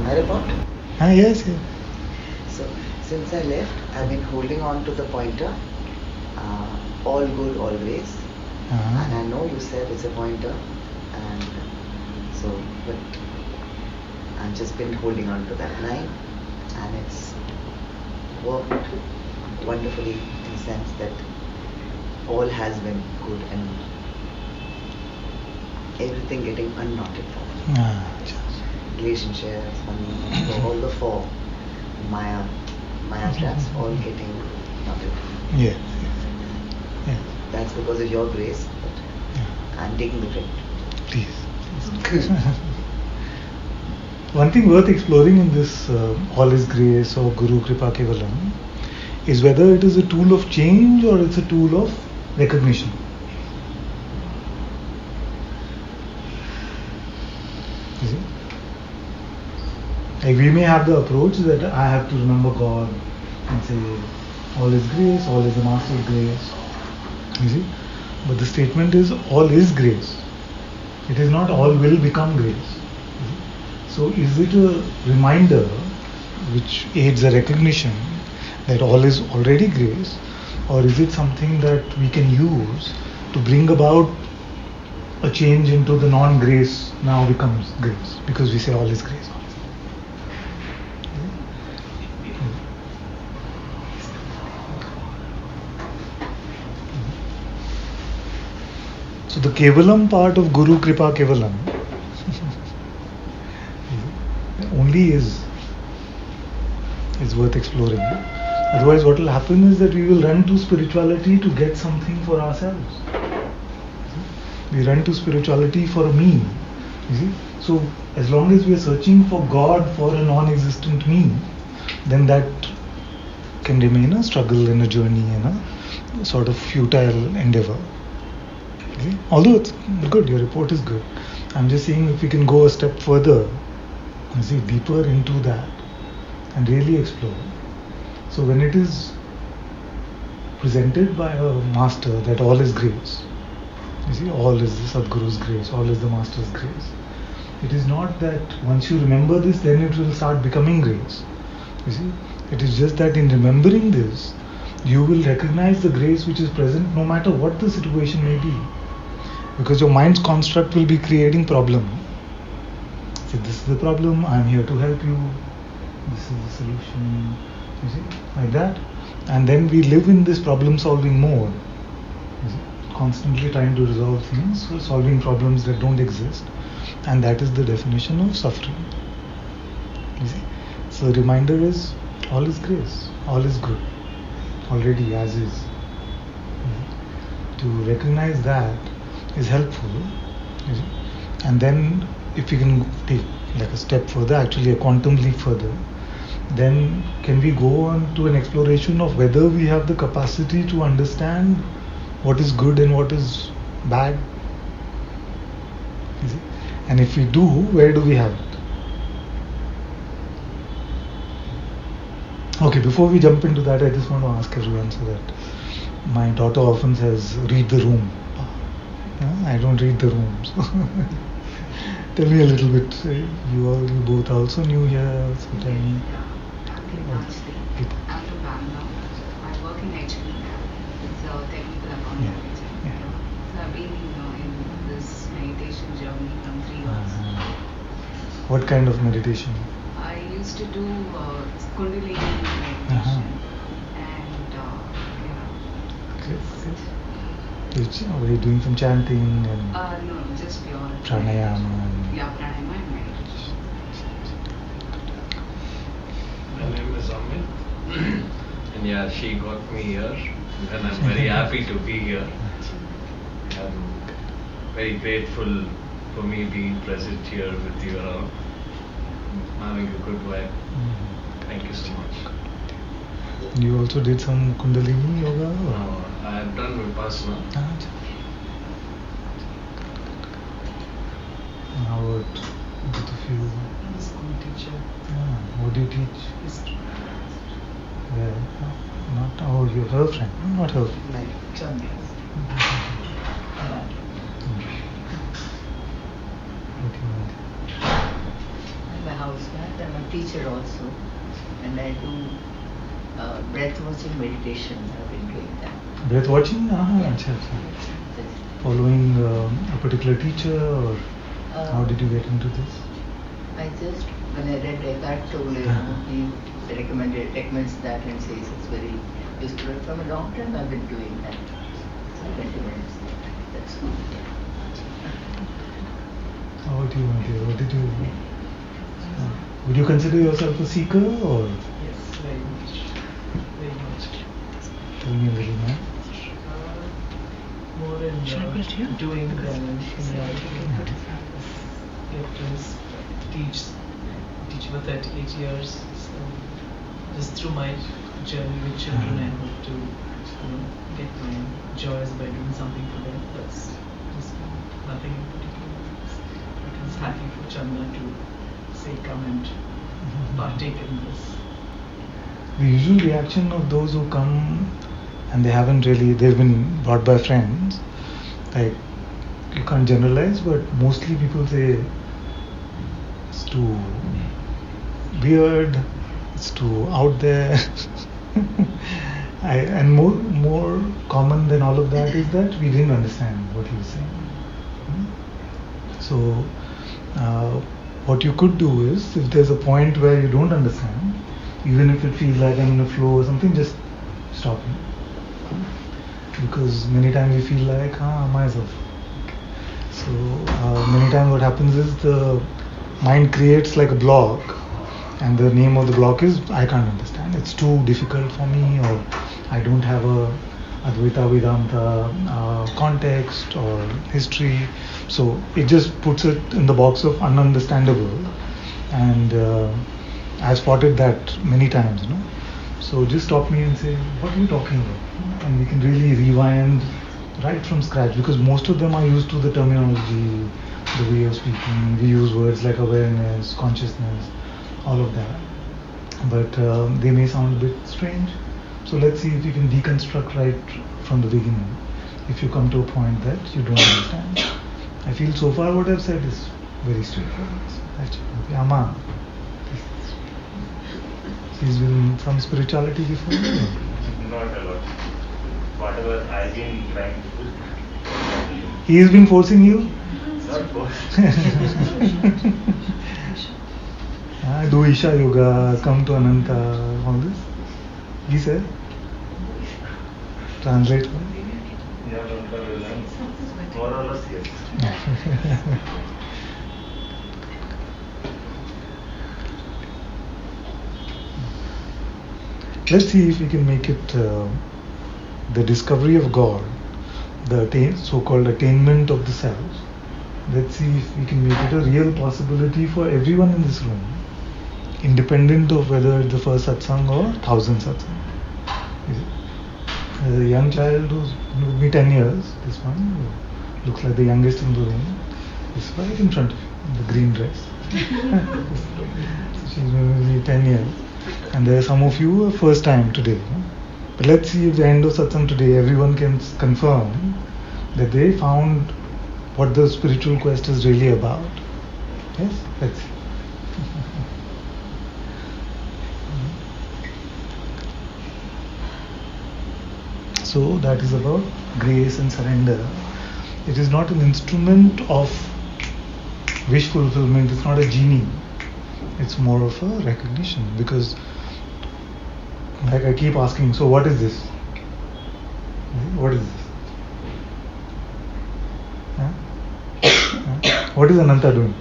My report? Yes. So, since I left, I've been holding on to the pointer. All good, always. And I know you said it's a pointer. And so, but I've just been holding on to that line. And it's worked wonderfully in the sense that all has been good and everything getting unknotted for me. Relationships, money, so all the four Maya traps all getting knotted. Yes. That's because of your grace, but I'm taking the credit. Please. One thing worth exploring in this all is grace or Guru Kripa Kevalam is whether it is a tool of change or it's a tool of recognition. You see? Like we may have the approach that I have to remember God and say all is grace, all is the master's grace. You see? But the statement is all is grace. It is not all will become grace. So is it a reminder which aids a recognition that all is already grace, or is it something that we can use to bring about a change into the non-grace now becomes grace because we say all is grace. So the Kevalam part of Guru Kripa Kevalam only is worth exploring. Otherwise what will happen is that we will run to spirituality to get something for ourselves. We run to spirituality for a me. You see? So as long as we are searching for God for a non-existent me, then that can remain a struggle and a journey and a sort of futile endeavor. Okay? Although it's good, your report is good. I'm just saying if we can go a step further, deeper into that and really explore. So when it is presented by a master that all is grace, you see, all is the Sadguru's grace, all is the master's grace. It is not that once you remember this, then it will start becoming grace. You see, it is just that in remembering this, you will recognize the grace which is present no matter what the situation may be. Because your mind's construct will be creating problem. See, this is the problem, I am here to help you. This is the solution. You see, like that. And then we live in this problem solving mode. You see, constantly trying to resolve things, solving problems that don't exist. And that is the definition of suffering. You see. So the reminder is all is grace, all is good, already as is. To recognize that is helpful. You see. And then if we can take like a step further, actually a quantum leap further, then can we go on to an exploration of whether we have the capacity to understand what is good and what is bad? You see? And if we do, where do we have it? Okay, before we jump into that, I just want to ask everyone so that my daughter often says, read the room. I don't read the room. So tell me a little bit. You both also new here, so tell me. I'm from Bangalore. I work in HP. It's a technical account manager. So I've been in this meditation journey from 3 years. What kind of meditation? I used to do Kundalini meditation. And Were you doing some chanting and no, just pure pranayama? Pranayama and meditation. My name is Amit, and she got me here, and I'm very happy to be here. I'm very grateful for me being present here with you around, having a good vibe. Thank you so much. You also did some Kundalini yoga? No, I have done Vipassana. How about both of you? I'm a school teacher. What do you teach? History. Not your girlfriend, not her. My son. My housewife. I'm a teacher also, and I do breath watching meditation. I've been doing that. Breath watching? Yeah. Acha, acha. Following a particular teacher, or how did you get into this? I just, when I read Eckhart Tolle, he recommends that and says it's very useful. And from a long time I've been doing that. So 20 minutes. That's all. How about you, Auntie? What did you? Would you consider yourself a seeker, or? Yes, very much. Very much. Tell me a little more. More in doing than in writing. Get to teach for 38 years. So just through my journey with children, I hope to get my joys by doing something for them. That's just nothing in particular. I was happy for Chandra to say, come and partake in this. The usual reaction of those who come and they've been brought by friends, like, you can't generalize, but mostly people say it's too weird, it's too out there. And more common than all of that is that we didn't understand what he was saying. So what you could do is, if there's a point where you don't understand, even if it feels like I'm in a flow or something, just stop it. Because many times we feel like, myself. So many times what happens is the mind creates like a block, and the name of the block is I can't understand. It's too difficult for me, or I don't have a Advaita Vedanta context or history. So it just puts it in the box of ununderstandable, and I've spotted that many times. So just stop me and say, what are you talking about? And we can really rewind right from scratch, because most of them are used to the terminology, the way of speaking. We use words like awareness, consciousness, all of that. But they may sound a bit strange. So let's see if you can deconstruct right from the beginning, if you come to a point that you don't understand. I feel so far what I've said is very straightforward. That's it. Amma, she's been some spirituality before? Not a lot. Whatever I've been trying to do. He has been forcing you? Not forcing. Do Isha Yoga, come to Ananta, all this? He said? Translate. Yeah, more or less, yes. Let's see if we can make it the discovery of God, the so-called attainment of the self. Let's see if we can make it a real possibility for everyone in this room, independent of whether it's the first satsang or 1,000 satsang. There's a young child who's with me 10 years, this one, who looks like the youngest in the room, is right in front of you, in the green dress. She's been with me 10 years. And there are some of you who are first time today. But let's see if the end of satsang today, everyone can confirm that they found what the spiritual quest is really about. Yes? Let's see. So that is about grace and surrender. It is not an instrument of wish fulfillment. It's not a genie. It's more of a recognition, because like I keep asking, so what is this? What is this? What is Ananta doing?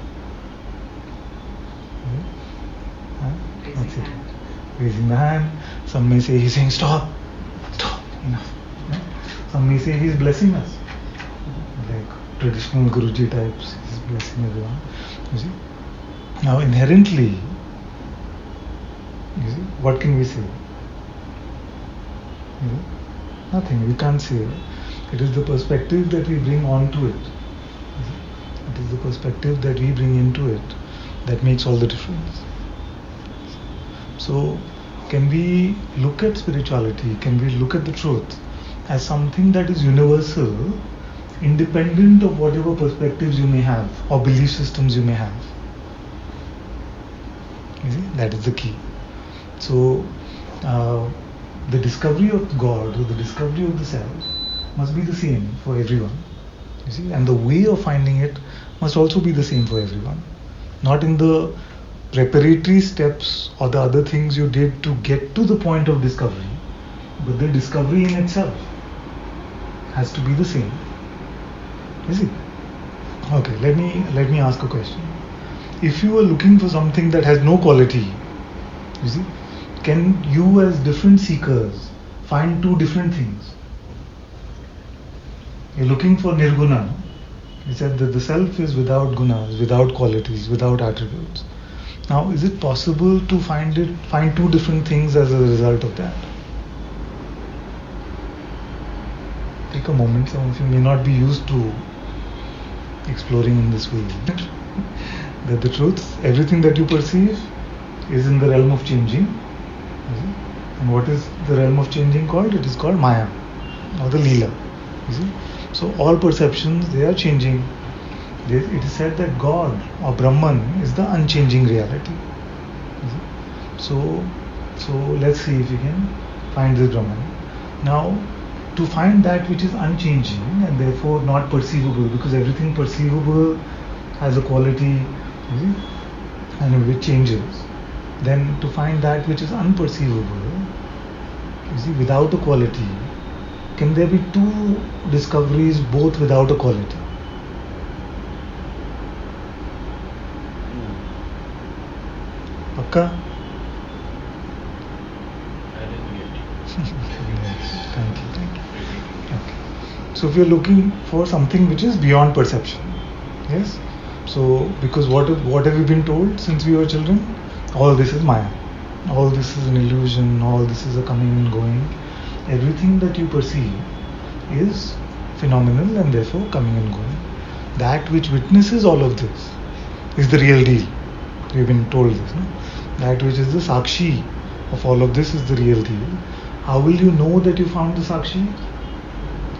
That's it. Raising the hand. Some may say he's saying stop, enough. Some may say he's blessing us, like traditional Guruji types. He's blessing everyone. You see. Now inherently, you see, what can we say? You know, nothing. We can't say. It is the perspective that we bring onto it. It is the perspective that we bring into it that makes all the difference. So, can we look at spirituality? Can we look at the truth as something that is universal, independent of whatever perspectives you may have or belief systems you may have? You see, that is the key. So, the discovery of God or the discovery of the self must be the same for everyone. You see, and the way of finding it must also be the same for everyone. Not in the preparatory steps or the other things you did to get to the point of discovery, but the discovery in itself has to be the same. You see? Okay, let me ask a question. If you are looking for something that has no quality, you see, can you as different seekers find two different things? You're looking for nirguna. No? He said that the self is without gunas, without qualities, without attributes. Now, is it possible to find two different things as a result of that? Take a moment. Some of you may not be used to exploring in this way. That the truth, everything that you perceive, is in the realm of changing. And what is the realm of changing called? It is called Maya or the Leela. You see? So all perceptions, they are changing. It is said that God or Brahman is the unchanging reality. You see? So let's see if we can find this Brahman. Now, to find that which is unchanging and therefore not perceivable, because everything perceivable has a quality, you see, and which changes. Then to find that which is unperceivable, you see, without a quality, can there be two discoveries both without a quality? Pakka? I didn't get you. Thank you. Okay. So if you're looking for something which is beyond perception, yes? So because what have we been told since we were children? All this is Maya. All this is an illusion. All this is a coming and going. Everything that you perceive is phenomenal and therefore coming and going. That which witnesses all of this is the real deal. We've been told this. No? That which is the Sakshi of all of this is the real deal. How will you know that you found the Sakshi?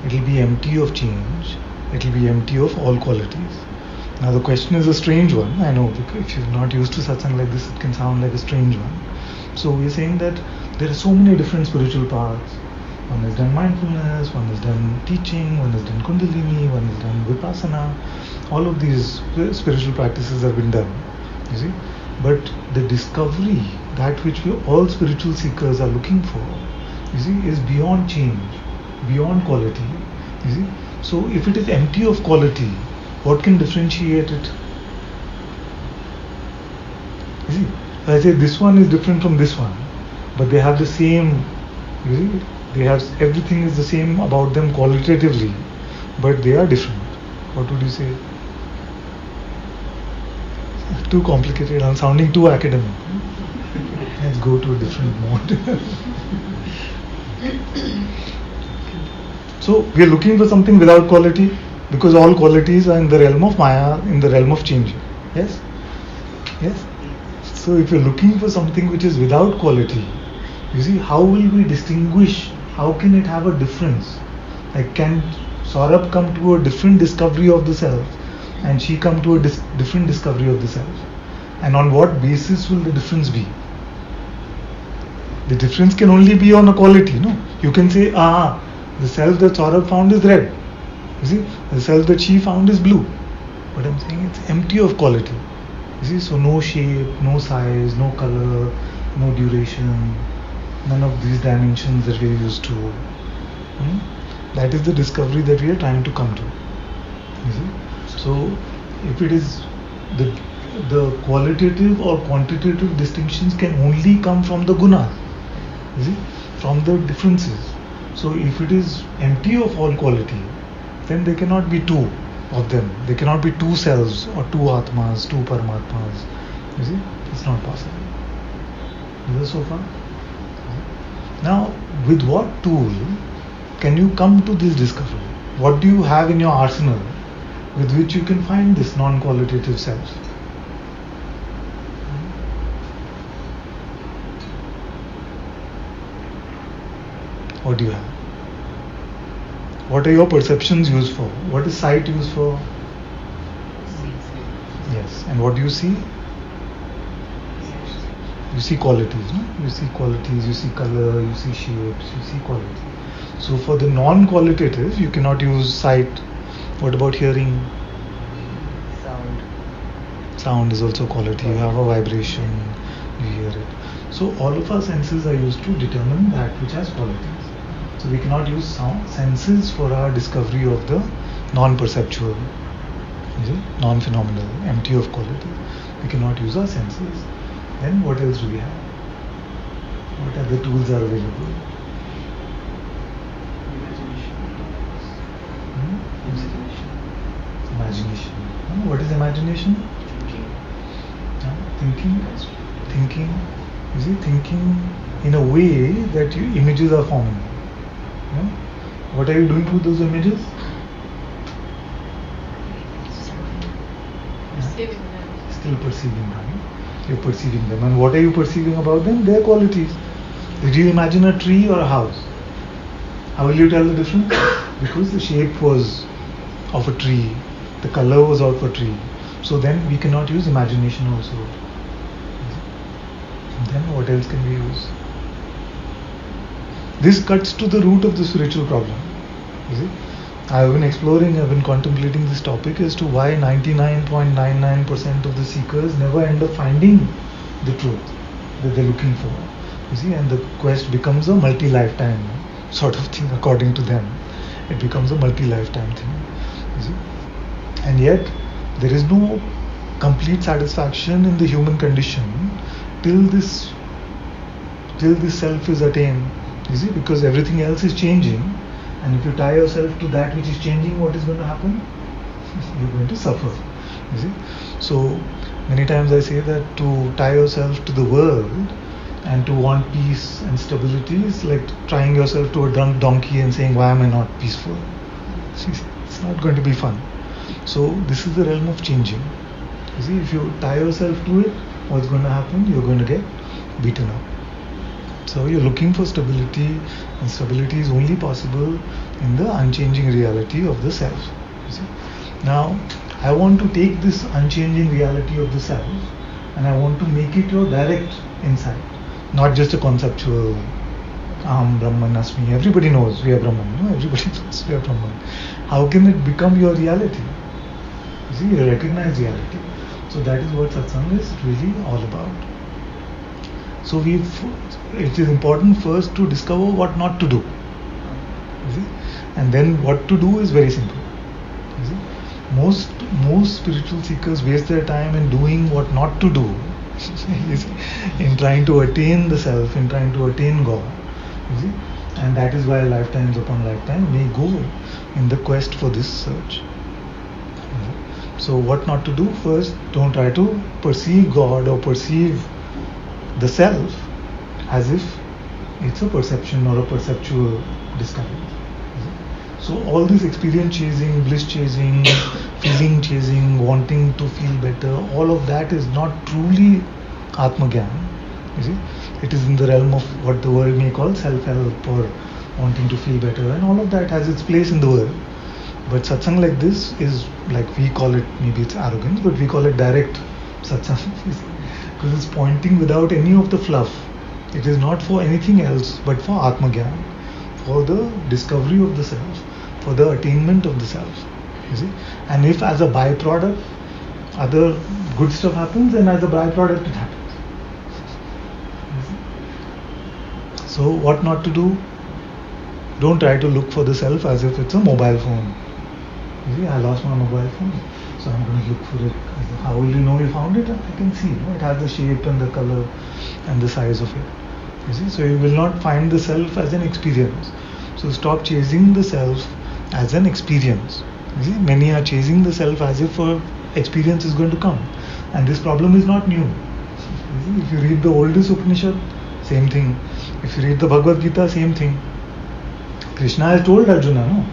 It will be empty of change. It will be empty of all qualities. Now the question is a strange one. I know, because if you're not used to satsang like this, it can sound like a strange one. So we're saying that there are so many different spiritual paths. One has done mindfulness, one has done teaching, one has done kundalini, one has done vipassana. All of these spiritual practices have been done. You see? But the discovery, that which we all spiritual seekers are looking for, you see, is beyond change, beyond quality. You see? So if it is empty of quality, what can differentiate it? You see? I say this one is different from this one, but they have the same, you see, they have, everything is the same about them qualitatively, but they are different. What would you say? Too complicated. I'm sounding too academic. Let's go to a different mode. So we are looking for something without quality, because all qualities are in the realm of Maya, in the realm of change. Yes? Yes? So if you're looking for something which is without quality, you see, how will we distinguish? How can it have a difference? Like, can Saurabh come to a different discovery of the self and she come to a different discovery of the self? And on what basis will the difference be? The difference can only be on a quality, no? You can say, the self that Saurabh found is red. You see, the self that she found is blue. But I'm saying it's empty of quality. You see, so no shape, no size, no color, no duration, none of these dimensions that we're used to. That is the discovery that we are trying to come to. You see? So if it is the qualitative or quantitative distinctions can only come from the guna, you see, from the differences. So if it is empty of all quality, then there cannot be two of them. There cannot be two selves or two atmas, two paramatmas. You see, it's not possible. Is this so far? Now, with what tool can you come to this discovery? What do you have in your arsenal with which you can find this non-qualitative self? What do you have? What are your perceptions used for? What is sight used for? Yes. And what do you see? you see qualities, no? You see qualities, you see color, you see shapes, you see quality. So for the non-qualitative, you cannot use sight. What about hearing? Sound. Sound is also quality. You have a vibration, you hear it. So all of our senses are used to determine that which has qualities. So we cannot use senses for our discovery of the non-perceptual, non-phenomenal, empty of quality. We cannot use our senses. Then what else do we have? What other tools are available? Imagination. What is imagination? Thinking. You see, thinking in a way that images are forming. What are you doing with those images? Still perceiving them. You're perceiving them. And what are you perceiving about them? Their qualities. Did you imagine a tree or a house? How will you tell the difference? Because the shape was of a tree, the color was of a tree. So then we cannot use imagination also. Then what else can we use? This cuts to the root of the spiritual problem. You see? I've been contemplating this topic as to why 99.99% of the seekers never end up finding the truth that they're looking for. You see, and the quest becomes a multi-lifetime sort of thing according to them. It becomes a multi-lifetime thing. You see? And yet, there is no complete satisfaction in the human condition till this self is attained. You see, because everything else is changing, and if you tie yourself to that which is changing, what is going to happen? You're going to suffer. You see, so many times I say that to tie yourself to the world and to want peace and stability is like tying yourself to a drunk donkey and saying, "Why am I not peaceful?" See, it's not going to be fun. So this is the realm of changing. You see, if you tie yourself to it, what's going to happen? You're going to get beaten up. So you're looking for stability, and stability is only possible in the unchanging reality of the self. You see? Now, I want to take this unchanging reality of the self and I want to make it your direct insight, not just a conceptual Brahman, Asmi. Everybody knows we are Brahman. No? Everybody knows we are Brahman. How can it become your reality? You see, you recognize reality. So that is what Satsang is really all about. So it is important first to discover what not to do. You see? And then what to do is very simple. You see? Most spiritual seekers waste their time in doing what not to do. In trying to attain the self, in trying to attain God. You see? And that is why lifetimes upon lifetime may go in the quest for this search. So what not to do? First, don't try to perceive God or perceive the self as if it's a perception or a perceptual discovery. So all this experience chasing, bliss chasing, feeling chasing, wanting to feel better, all of that is not truly Atma Gyan. You see, it is in the realm of what the world may call self-help or wanting to feel better, and all of that has its place in the world. But satsang like this is like, we call it, maybe it's arrogance, but we call it direct satsang. Because it's pointing without any of the fluff. It is not for anything else but for Atma Gyan, for the discovery of the self, for the attainment of the self. You see? And if as a byproduct other good stuff happens, then as a byproduct it happens. So what not to do? Don't try to look for the self as if it's a mobile phone. You see, I lost my mobile phone, so I'm going to look for it. How will you know you found it? I can see. It has the shape and the color and the size of it. You see, so you will not find the self as an experience. So stop chasing the self as an experience. You see, many are chasing the self as if an experience is going to come, and this problem is not new. You see, if you read the oldest Upanishad, same thing. If you read the Bhagavad Gita, same thing. Krishna has told Arjuna, no,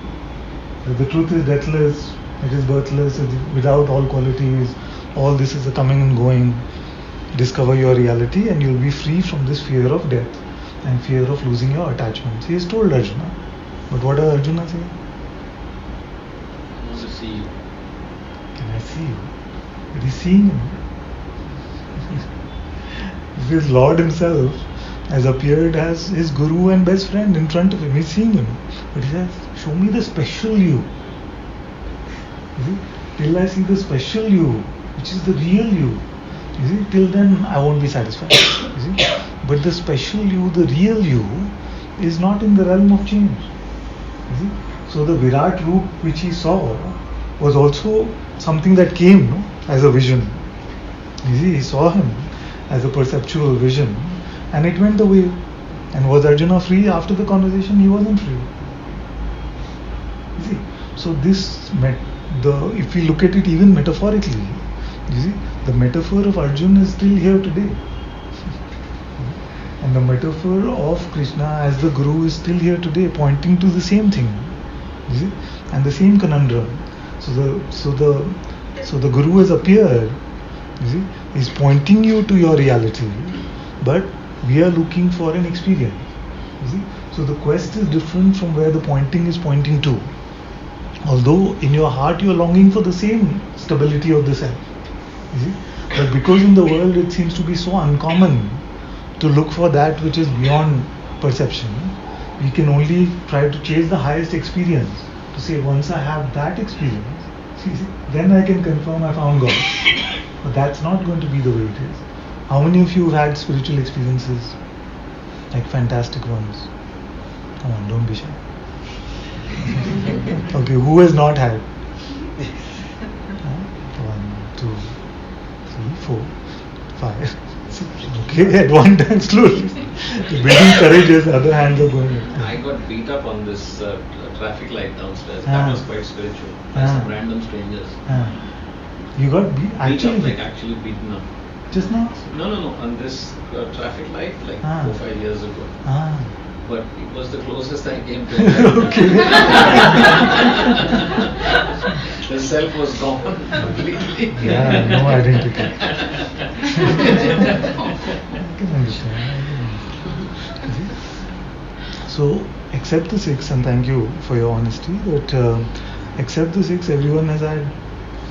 that the truth is deathless, it is birthless, it is without all qualities, all this is a coming and going. Discover your reality and you'll be free from this fear of death and fear of losing your attachments. He has told Arjuna. But what does Arjuna say? I want to see you. Can I see you? But he's seeing him. His Lord himself has appeared as his guru and best friend in front of him. He's seeing him. But he says, show me the special you. You see? Till I see the special you, which is the real you. You see, till then I won't be satisfied. You see? But the special you, the real you, is not in the realm of change. You see? So the Virat Roop which he saw was also something that came, no, as a vision. You see, he saw him as a perceptual vision, and it went away. And was Arjuna free after the conversation? He wasn't free. You see, so if we look at it even metaphorically, you see, the metaphor of Arjuna is still here today. And the metaphor of Krishna as the Guru is still here today, pointing to the same thing, you see, and the same conundrum. So the Guru has appeared, you see, is pointing you to your reality, but we are looking for an experience. You see, so the quest is different from where the pointing is pointing to. Although in your heart you are longing for the same stability of the self, you see, but because in the world it seems to be so uncommon to look for that which is beyond perception, we can only try to chase the highest experience, to say once I have that experience, then I can confirm I found God. But that's not going to be the way it is. How many of you have had spiritual experiences, like fantastic ones? Come on, don't be shy. Okay, who has not had? 1, 2, 3, 4, 5, 6. Okay, at one time, slowly. Building courage as other hands are going. I got beat up on this traffic light downstairs. That was quite spiritual. By some random strangers. You got actually beaten up. Just now? No. On this traffic light, like 4 or 5 years ago. But it was the closest I came to it. Okay. The self was gone completely. Yeah, no identity. I can understand. So accept the 6, and thank you for your honesty. But accept the 6. Everyone has had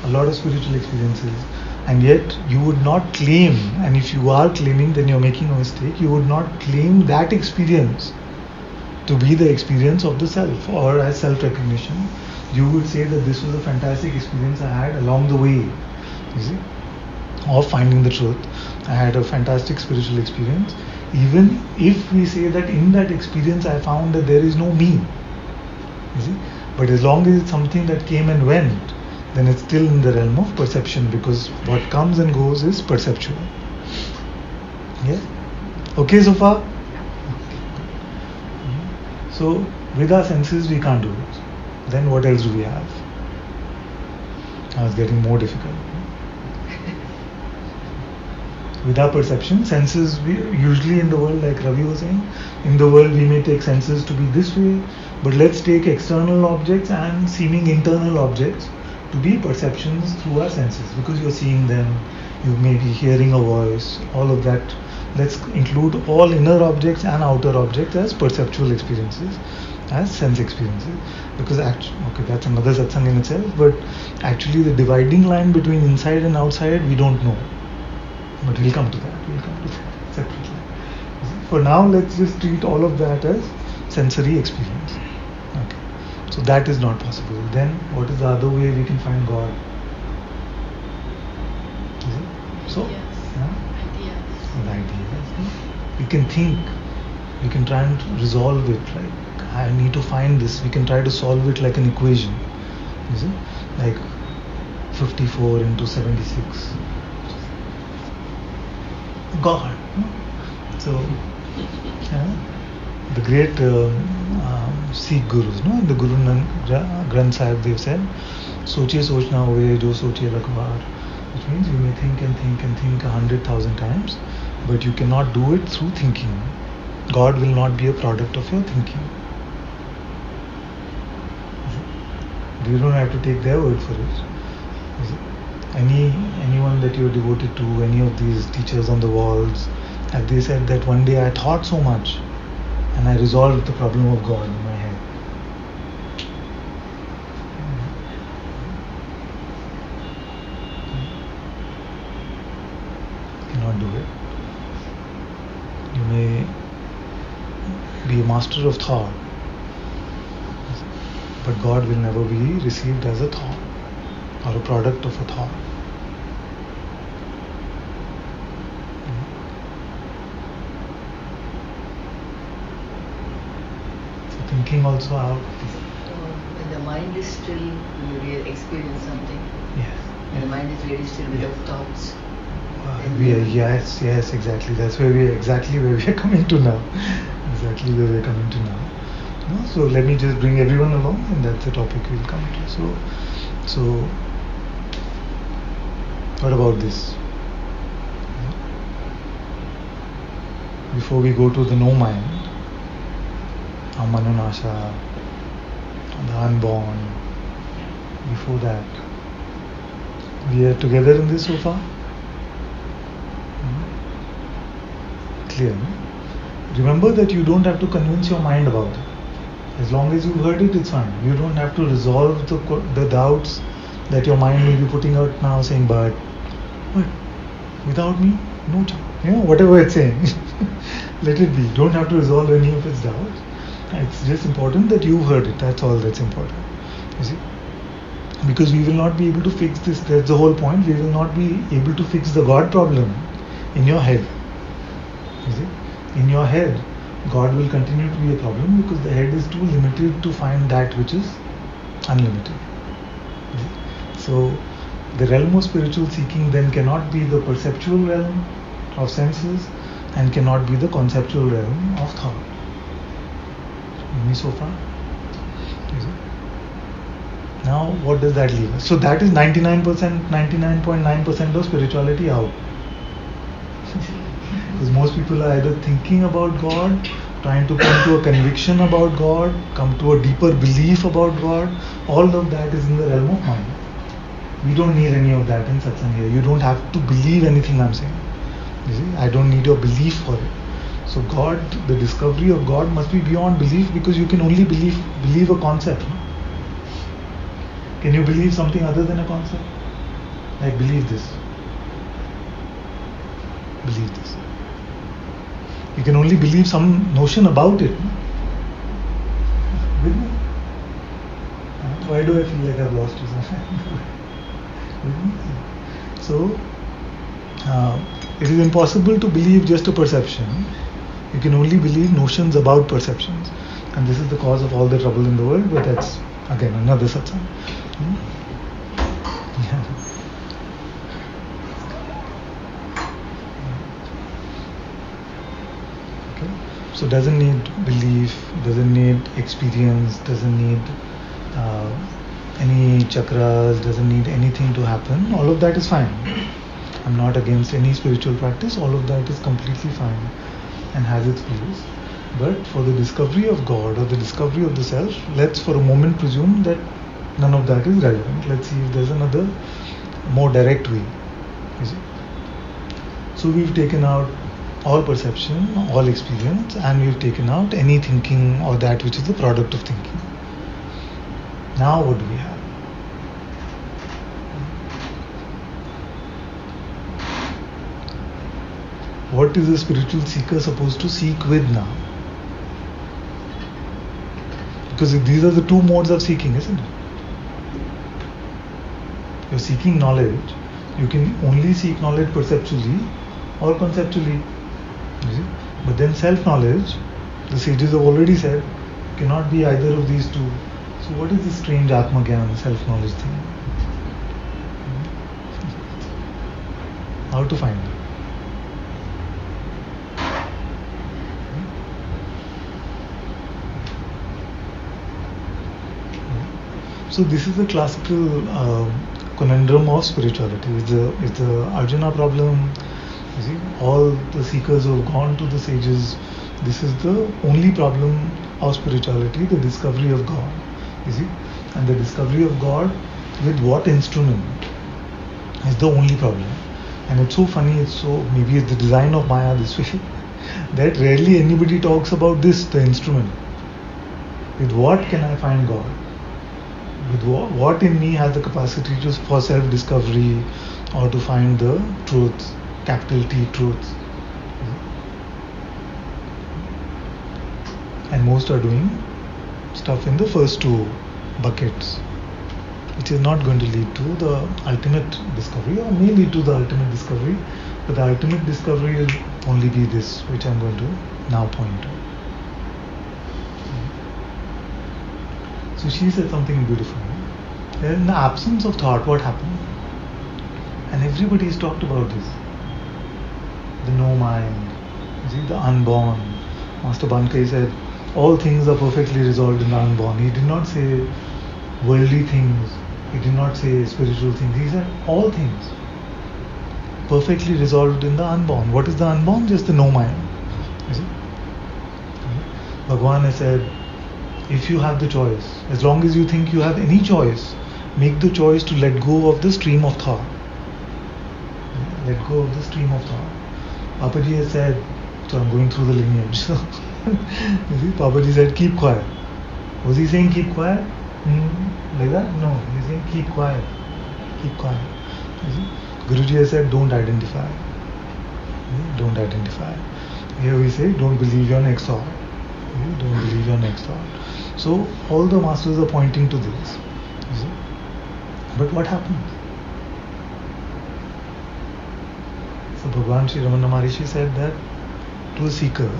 a lot of spiritual experiences, and yet you would not claim. And if you are claiming, then you're making a mistake. You would not claim that experience to be the experience of the self or as self-recognition. You would say that this was a fantastic experience I had along the way, you see, of finding the truth. I had a fantastic spiritual experience. Even if we say that in that experience I found that there is no me, you see, but as long as it's something that came and went, then it's still in the realm of perception, because what comes and goes is perceptual. Yes? Okay so far? So with our senses we can't do it. Then what else do we have? Now it's getting more difficult. With our perception, senses, we usually in the world, like Ravi was saying, in the world we may take senses to be this way, but let's take external objects and seeming internal objects to be perceptions through our senses, because you're seeing them, you may be hearing a voice, all of that. Let's include all inner objects and outer objects as perceptual experiences, as sense experiences, because that's another satsang in itself, but actually the dividing line between inside and outside we don't know, but we'll come to that separately. For now, let's just treat all of that as sensory experience. Okay, so that is not possible. Then what is the other way we can find God? So the ideas. We can think, we can try and resolve it, like I need to find this. We can try to solve it like an equation, you see, like 54 into 76. God. So the great Sikh gurus, in the Guru Granth Sahib, they've said, "Soche sochna hoye jo soche lakhbar," which means you may think and think and think 100,000 times, but you cannot do it through thinking. God will not be a product of your thinking. You don't have to take their word for it. Anyone that you're devoted to, any of these teachers on the walls, have they said that one day I thought so much and I resolved the problem of God in my head? Cannot do it. You may be a master of thought, but God will never be received as a thought or a product of a thought. So thinking also out. When the mind is still, you experience something. Yes. And the mind is really still without thoughts. Yes, exactly. That's where we are coming to now. Exactly where we're coming to now. No? So let me just bring everyone along, and that's the topic we'll come to. So what about this? Before we go to the no mind, Amanunasha, the unborn, before that, we are together in this so far? Clear, no? Remember that you don't have to convince your mind about it. As long as you've heard it, it's fine. You don't have to resolve the doubts that your mind may be putting out now, saying, but without me, no chance. Whatever it's saying, let it be. Don't have to resolve any of its doubts. It's just important that you've heard it. That's all that's important. You see? Because we will not be able to fix this. That's the whole point. We will not be able to fix the God problem in your head. You see? In your head, God will continue to be a problem because the head is too limited to find that which is unlimited. So the realm of spiritual seeking then cannot be the perceptual realm of senses and cannot be the conceptual realm of thought. Me so far? Now what does that leave us? So that is 99.9% of spirituality out. Because most people are either thinking about God, trying to come to a conviction about God, come to a deeper belief about God. All of that is in the realm of mind. We don't need any of that in Satsang here. You don't have to believe anything I'm saying. You see, I don't need your belief for it. So God, the discovery of God must be beyond belief, because you can only believe a concept. No? Can you believe something other than a concept? Like believe this. Believe this. You can only believe some notion about it. No? With me? Why do I feel like I've lost you? So, it is impossible to believe just a perception. You can only believe notions about perceptions. And this is the cause of all the trouble in the world, but that's again another satsang. Yeah. Okay. So doesn't need belief, doesn't need experience, doesn't need any chakras, doesn't need anything to happen. All of that is fine. I'm not against any spiritual practice. All of that is completely fine and has its place. But for the discovery of God or the discovery of the self, let's for a moment presume that none of that is relevant. Let's see if there's another more direct way. You see? So we've taken out all perception, all experience, and we've taken out any thinking or that which is the product of thinking. Now what do we have? What is a spiritual seeker supposed to seek with now? Because these are the two modes of seeking, isn't it? You're seeking knowledge. You can only seek knowledge perceptually or conceptually. You see? But then self-knowledge, the sages have already said, cannot be either of these two. So what is this strange Atma Gyan, self-knowledge thing? How to find it? So this is the classical conundrum of spirituality. It's the Arjuna problem. You see, all the seekers who have gone to the sages, this is the only problem of spirituality, the discovery of God. You see, and the discovery of God with what instrument is the only problem. And it's so funny. Maybe it's the design of Maya this way that rarely anybody talks about this, the instrument. With what can I find God? With what in me has the capacity for self-discovery or to find the truth, capital T truth. and most are doing stuff in the first two buckets, which is not going to lead to the ultimate discovery, or may lead to the ultimate discovery, but the ultimate discovery will only be this, which I'm going to now point to. So she said something beautiful. In the absence of thought, what happened? And everybody has talked about this. The no mind, you see, the unborn. Master Bankai said, all things are perfectly resolved in the unborn. He did not say worldly things. He did not say spiritual things. He said all things perfectly resolved in the unborn. What is the unborn? Just the no mind. You see? Bhagavan has said, if you have the choice, as long as you think you have any choice, make the choice to let go of the stream of thought. Let go of the stream of thought. Papaji has said, so I'm going through the lineage. You see, Papaji said, keep quiet. Was he saying keep quiet? Like that? No, he's saying keep quiet. Keep quiet. You see? Guruji has said, don't identify. Don't identify. Here we say, don't believe your next thought. Don't believe your next thought. So all the masters are pointing to this. You see? But what happens? So Bhagavan Sri Ramana Maharishi said that to a seeker,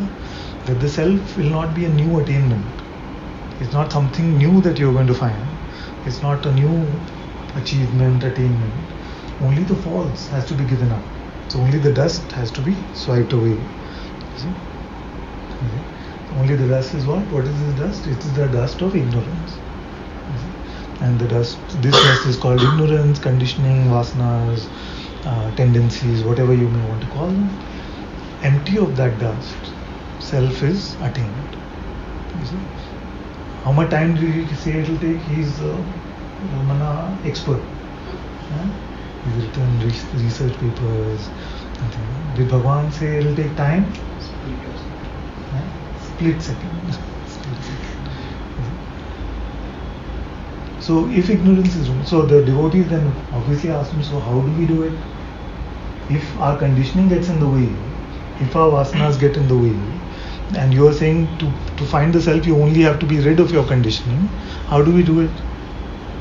that the self will not be a new attainment. It's not something new that you're going to find. It's not a new achievement, attainment. Only the false has to be given up. So only the dust has to be swiped away. You see? Only the dust is what? What is this dust? It is the dust of ignorance. And the dust, this dust is called ignorance, conditioning, vasanas, tendencies, whatever you may want to call them. Empty of that dust, self is attained. You see? How much time did he say it will take? He is a Ramana expert. He's written research papers. Did Bhagavan say it will take time? Split second. So if ignorance is wrong, so the devotees then obviously ask him, so how do we do it? If our conditioning gets in the way, if our vasanas get in the way, and you are saying to find the self you only have to be rid of your conditioning, how do we do it?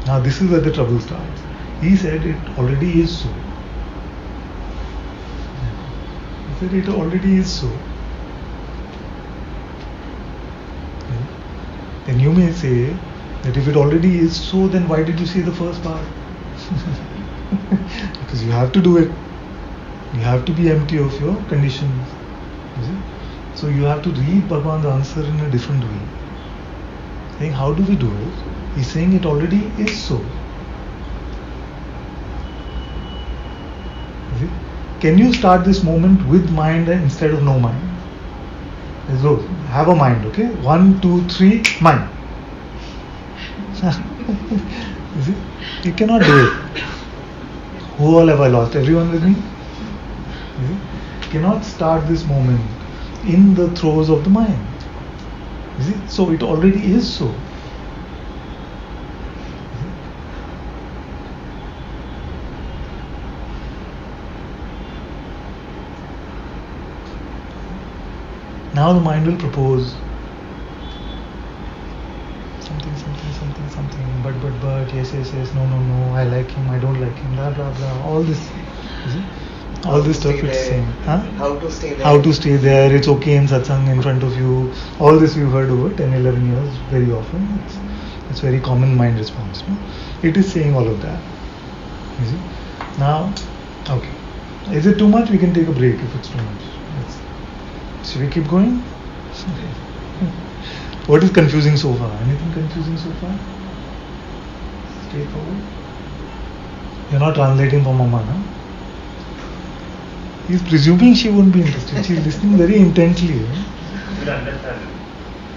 Now this is where the trouble starts. He said it already is so. He said it already is so. Then you may say that if it already is so, then why did you say the first part? Because you have to do it. You have to be empty of your conditions. You see? So you have to read Bhagavan's answer in a different way. Saying, how do we do it? He's saying it already is so. You see? Can you start this moment with mind instead of no mind? Let's go. Have a mind, okay? 1, 2, 3, mind. You see? You cannot do it. Who all have I lost? Everyone with me? You see? You cannot start this moment in the throes of the mind. You see? So it already is so. Now the mind will propose something, but, yes, no, I like him, I don't like him, blah, blah, blah, all this, you see? All this stuff it's saying. Huh? How to stay there. How to stay there, it's okay in satsang in front of you. All this we've heard over 10, 11 years very often. It's very common mind response. No? It is saying all of that. You see? Now, okay. Is it too much? We can take a break if it's too much. Should we keep going? What is confusing so far? Anything confusing so far? Straightforward. You're not translating for Mama, no? He's presuming she won't be interested. She's listening very intently. You understand.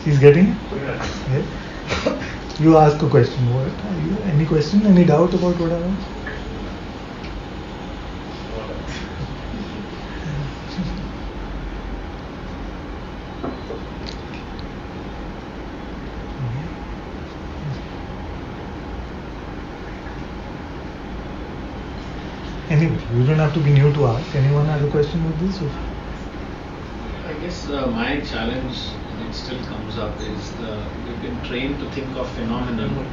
She's getting it? You understand. Yeah. You ask a question. What? Any question? Any doubt about what I asked? Anyway, you don't have to be new to ask. Anyone has a question with this? I guess my challenge it still comes up is we've been trained to think of phenomenon,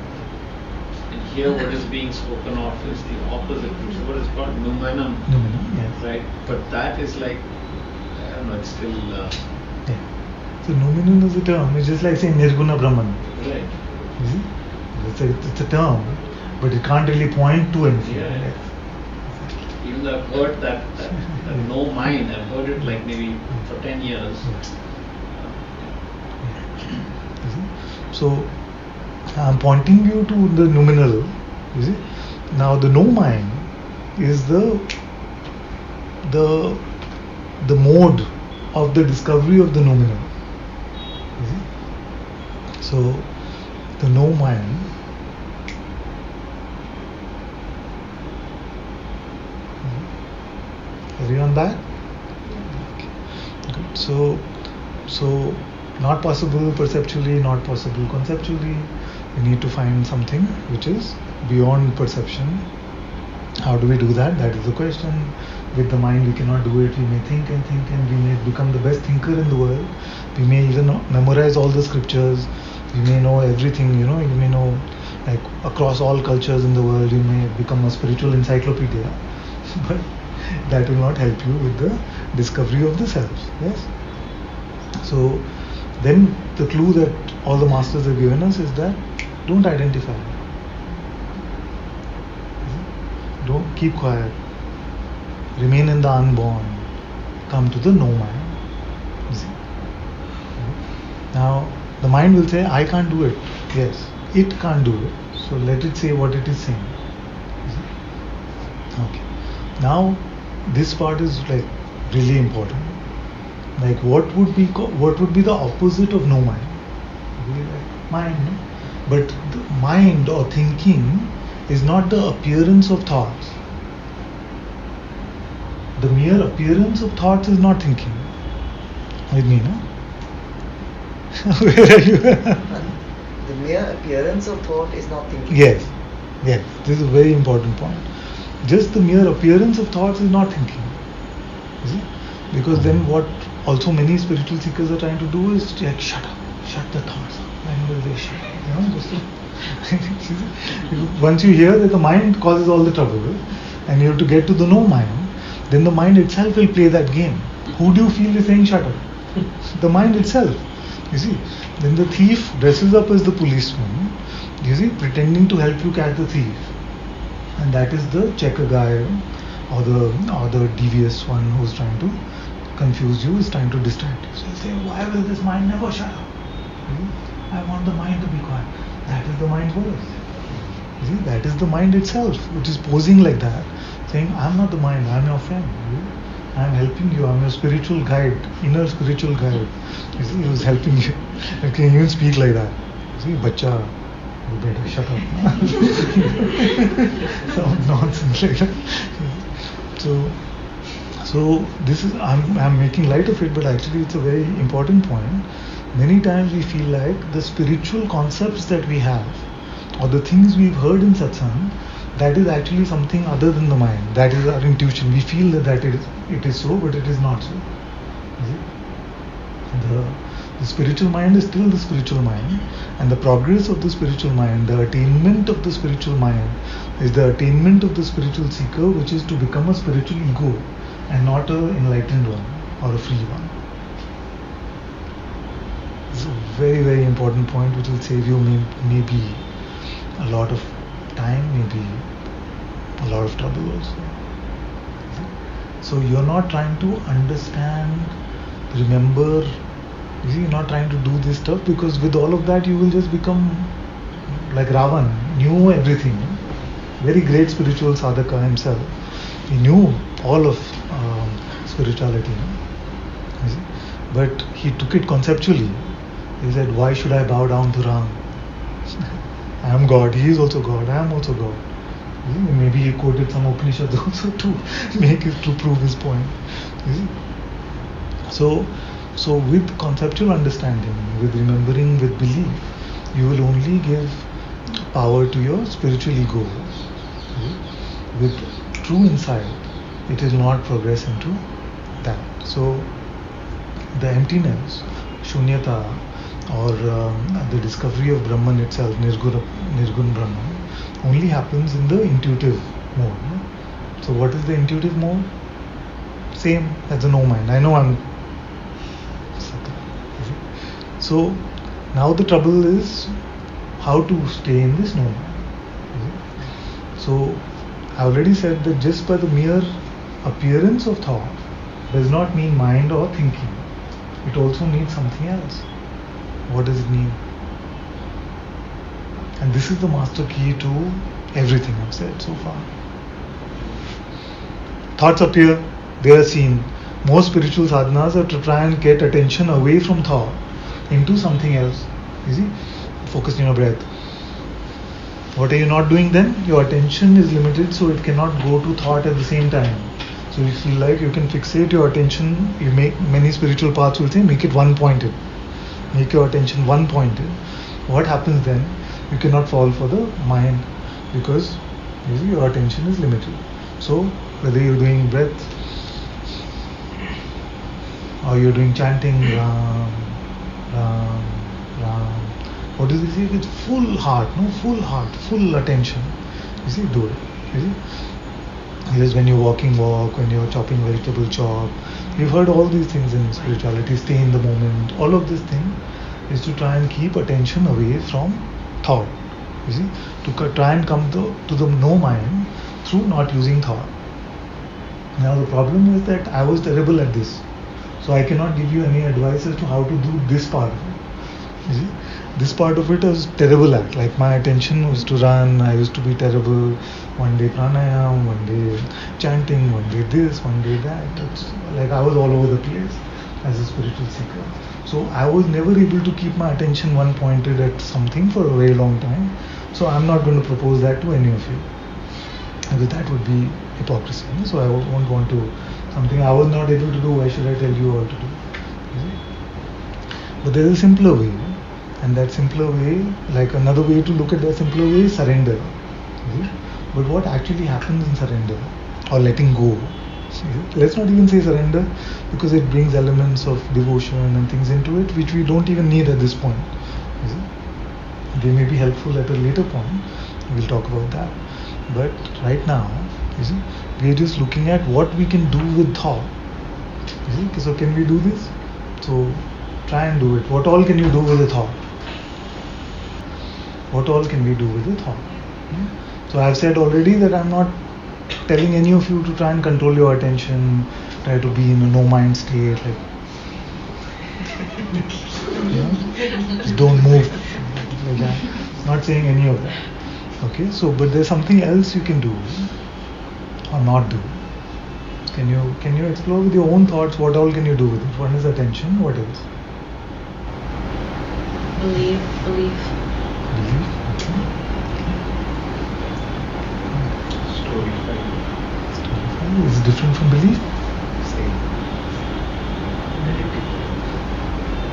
and here what is being spoken of is the opposite, which is what is called noumenon. Yes. Right? But that is like, I don't know, it's still. Yeah. So noumenon is a term. It's just like saying Nirguna Brahman. Right. You see? It's a term, but it can't really point to anything. Yeah. Even though I've heard that no mind, I've heard it like maybe for 10 years. You see? So I'm pointing you to the noumenal. You see? Now the no mind is the mode of the discovery of the noumenal. You see? So the no mind Are you on that? Okay. Good. So not possible perceptually, not possible conceptually. We need to find something which is beyond perception. How do we do that? That is the question. With the mind we cannot do it. We may think and we may become the best thinker in the world. We may even memorize all the scriptures. We may know everything, you may know like across all cultures in the world. You may become a spiritual encyclopedia. But that will not help you with the discovery of the self. Yes. So then the clue that all the masters have given us is that don't identify. Don't keep quiet. Remain in the unborn. Come to the no mind. You see? Now the mind will say, I can't do it. Yes, it can't do it. So let it say what it is saying. You see? Okay. Now this part is like really important. Like what would be the opposite of no mind? Mind. But the mind or thinking is not the appearance of thoughts. The mere appearance of thoughts is not thinking. With me, no? Where are you? The mere appearance of thought is not thinking. Yes. This is a very important point. Just the mere appearance of thoughts is not thinking. You see? Because then what also many spiritual seekers are trying to do is like shut the thoughts up. When will they shut? Once you hear that the mind causes all the trouble and you have to get to the no mind, then the mind itself will play that game. Who do you feel is saying shut up? The mind itself. You see? Then the thief dresses up as the policeman, you see, pretending to help you catch the thief. And that is the checker guy or the devious one who's trying to confuse you, is trying to distract you. So you say, why will this mind never shut up? I want the mind to be quiet. That is the mind's voice. You see, that is the mind itself, which is posing like that, saying, I'm not the mind, I'm your friend. I'm helping you, I'm your spiritual guide, inner spiritual guide. You see, he was helping you. You can even speak like that. You see, bacha, you better shut up. Some nonsense like that. So this is, I'm making light of it, but actually it's a very important point. Many times we feel like the spiritual concepts that we have, or the things we've heard in satsang, that is actually something other than the mind. That is our intuition. We feel that it is so, but it is not so. The spiritual mind is still the spiritual mind, and the progress of the spiritual mind, the attainment of the spiritual mind, is the attainment of the spiritual seeker, which is to become a spiritual ego and not an enlightened one or a free one. It's a very, very important point which will save you maybe a lot of time, maybe a lot of trouble also. So you're not trying to understand, remember, you see, you're not trying to do this stuff, because with all of that you will just become like Ravan, knew everything. Very great spiritual sadhaka himself. He knew all of spirituality. You see? But he took it conceptually. He said, why should I bow down to Ram? I am God, he is also God, I am also God. Maybe he quoted some Upanishads also to prove his point. So with conceptual understanding, with remembering, with belief, you will only give power to your spiritual ego. With true insight, it will not progress into that. So the emptiness Shunyata, or the discovery of Brahman itself, Nirgun Brahman, only happens in the intuitive mode. No? So what is the intuitive mode? Same as the no mind. I know I'm subtle. So now the trouble is how to stay in this no mind. So I already said that just by the mere appearance of thought does not mean mind or thinking. It also needs something else. What does it mean? And this is the master key to everything I've said so far. Thoughts appear, they are seen. Most spiritual sadhanas are to try and get attention away from thought into something else. You see? Focus on your breath. What are you not doing then? Your attention is limited, so it cannot go to thought at the same time. So you feel like you can fixate your attention. You make many spiritual paths will say make it one pointed. Make your attention one pointed. What happens then? You cannot fall for the mind because you see, your attention is limited. So whether you're doing breath or you're doing chanting Ram, Ram, Ram, what does he say? With full heart, full attention. You see, do it. You see? Because when you're walk, when you're chopping vegetable, chop. You've heard all these things in spirituality, stay in the moment. All of this thing is to try and keep attention away from thought. You see, to try and come to the no mind through not using thought. Now the problem is that I was terrible at this. So I cannot give you any advice as to how to do this part of it. You see? This part of it I was terrible at. Like my attention was to run, I used to be terrible. One day pranayam, one day chanting, one day this, one day that. It's like I was all over the place as a spiritual seeker. So I was never able to keep my attention one pointed at something for a very long time. So I'm not going to propose that to any of you. Because that would be hypocrisy. So I won't want to, something I was not able to do, why should I tell you all to do? You see? But there is a simpler way. And that simpler way, like another way to look at that simpler way is surrender. You see? But what actually happens in surrender or letting go? Let's not even say surrender because it brings elements of devotion and things into it which we don't even need at this point. You see? They may be helpful at a later point. We'll talk about that. But right now, you see, we are just looking at what we can do with thought. You see? So can we do this? So try and do it. What all can you do with a thought? What all can we do with a thought? So I've said already that I'm not telling any of you to try and control your attention, try to be in a no mind state, like just don't move like that. Not saying any of that. Okay, so but there's something else you can do or not do. Can you explore with your own thoughts what all can you do with it? One is attention, what else? Belief. Belief. Okay. Story is different from belief. Same.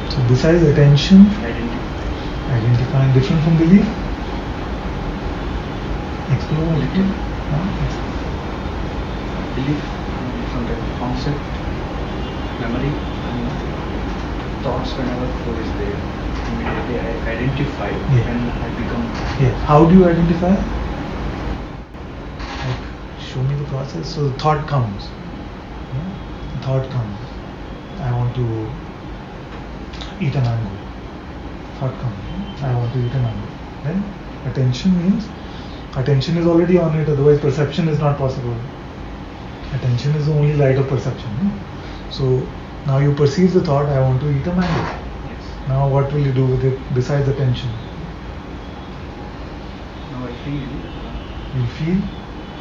So besides attention, Identifying. different from belief. Explore a little. Belief from the concept, memory, and thoughts whenever flow is there. Immediately I identify and I become. Yeah. How do you identify? Like, show me the process. So the thought comes. The thought comes. I want to eat a mango. Thought comes. I want to eat a mango. Then attention means attention is already on it. Otherwise perception is not possible. Attention is the only light of perception. So now you perceive the thought, I want to eat a mango. Yes. Now what will you do with it besides attention? Now I feel. You feel?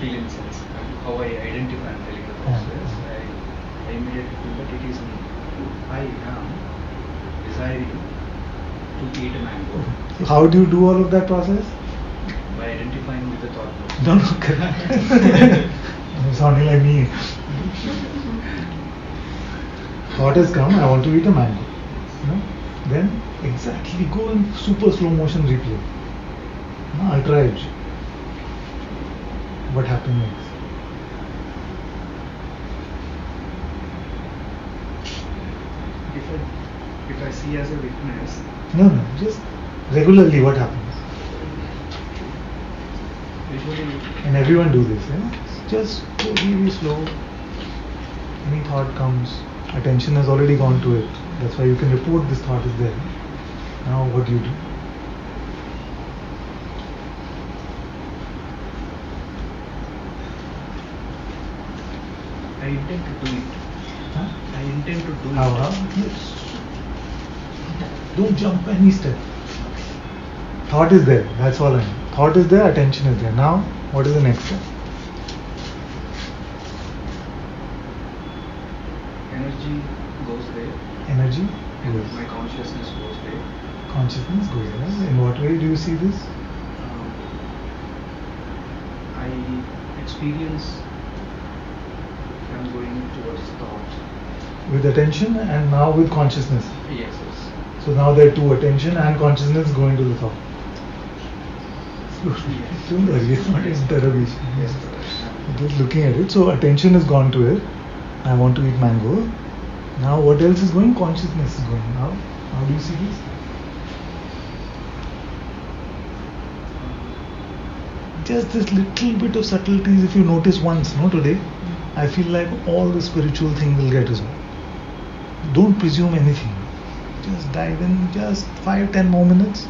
Feel in sense. How I identify and feeling the process. I immediately feel that it is me. I am desiring to eat a mango. So how do you do all of that process? By identifying with the thought process. No, correct. You're sounding like me. Thought has come, I want to eat a mango. Then exactly go in super slow motion replay. Ultra edge. What happened next? Different. if I see as a witness, No, just regularly what happens? usually, And everyone do this, just go really slow. Any thought comes, attention has already gone to it. That's why you can report this thought is there. Now what do you do? I intend to do it. Huh? I intend to do How? it. Yes. Don't jump any step. Thought is there, that's all I know. Thought is there, attention is there. Now, what is the next step? Energy goes there. Energy And goes. my consciousness goes there. Consciousness goes there. In what way do you see this? I experience I'm going towards thought. With attention and now with consciousness. Yes. So now there are two, attention and consciousness going to the thought. Don't worry, it's not interrogation. Yes. Just looking at it. So attention has gone to it. I want to eat mango. Now what else is going? Consciousness is going. Now, how do you see this? Just this little bit of subtleties, if you notice once, today, I feel like all the spiritual thing will get resolved. Don't presume anything. Just dive in, just 5-10 more minutes.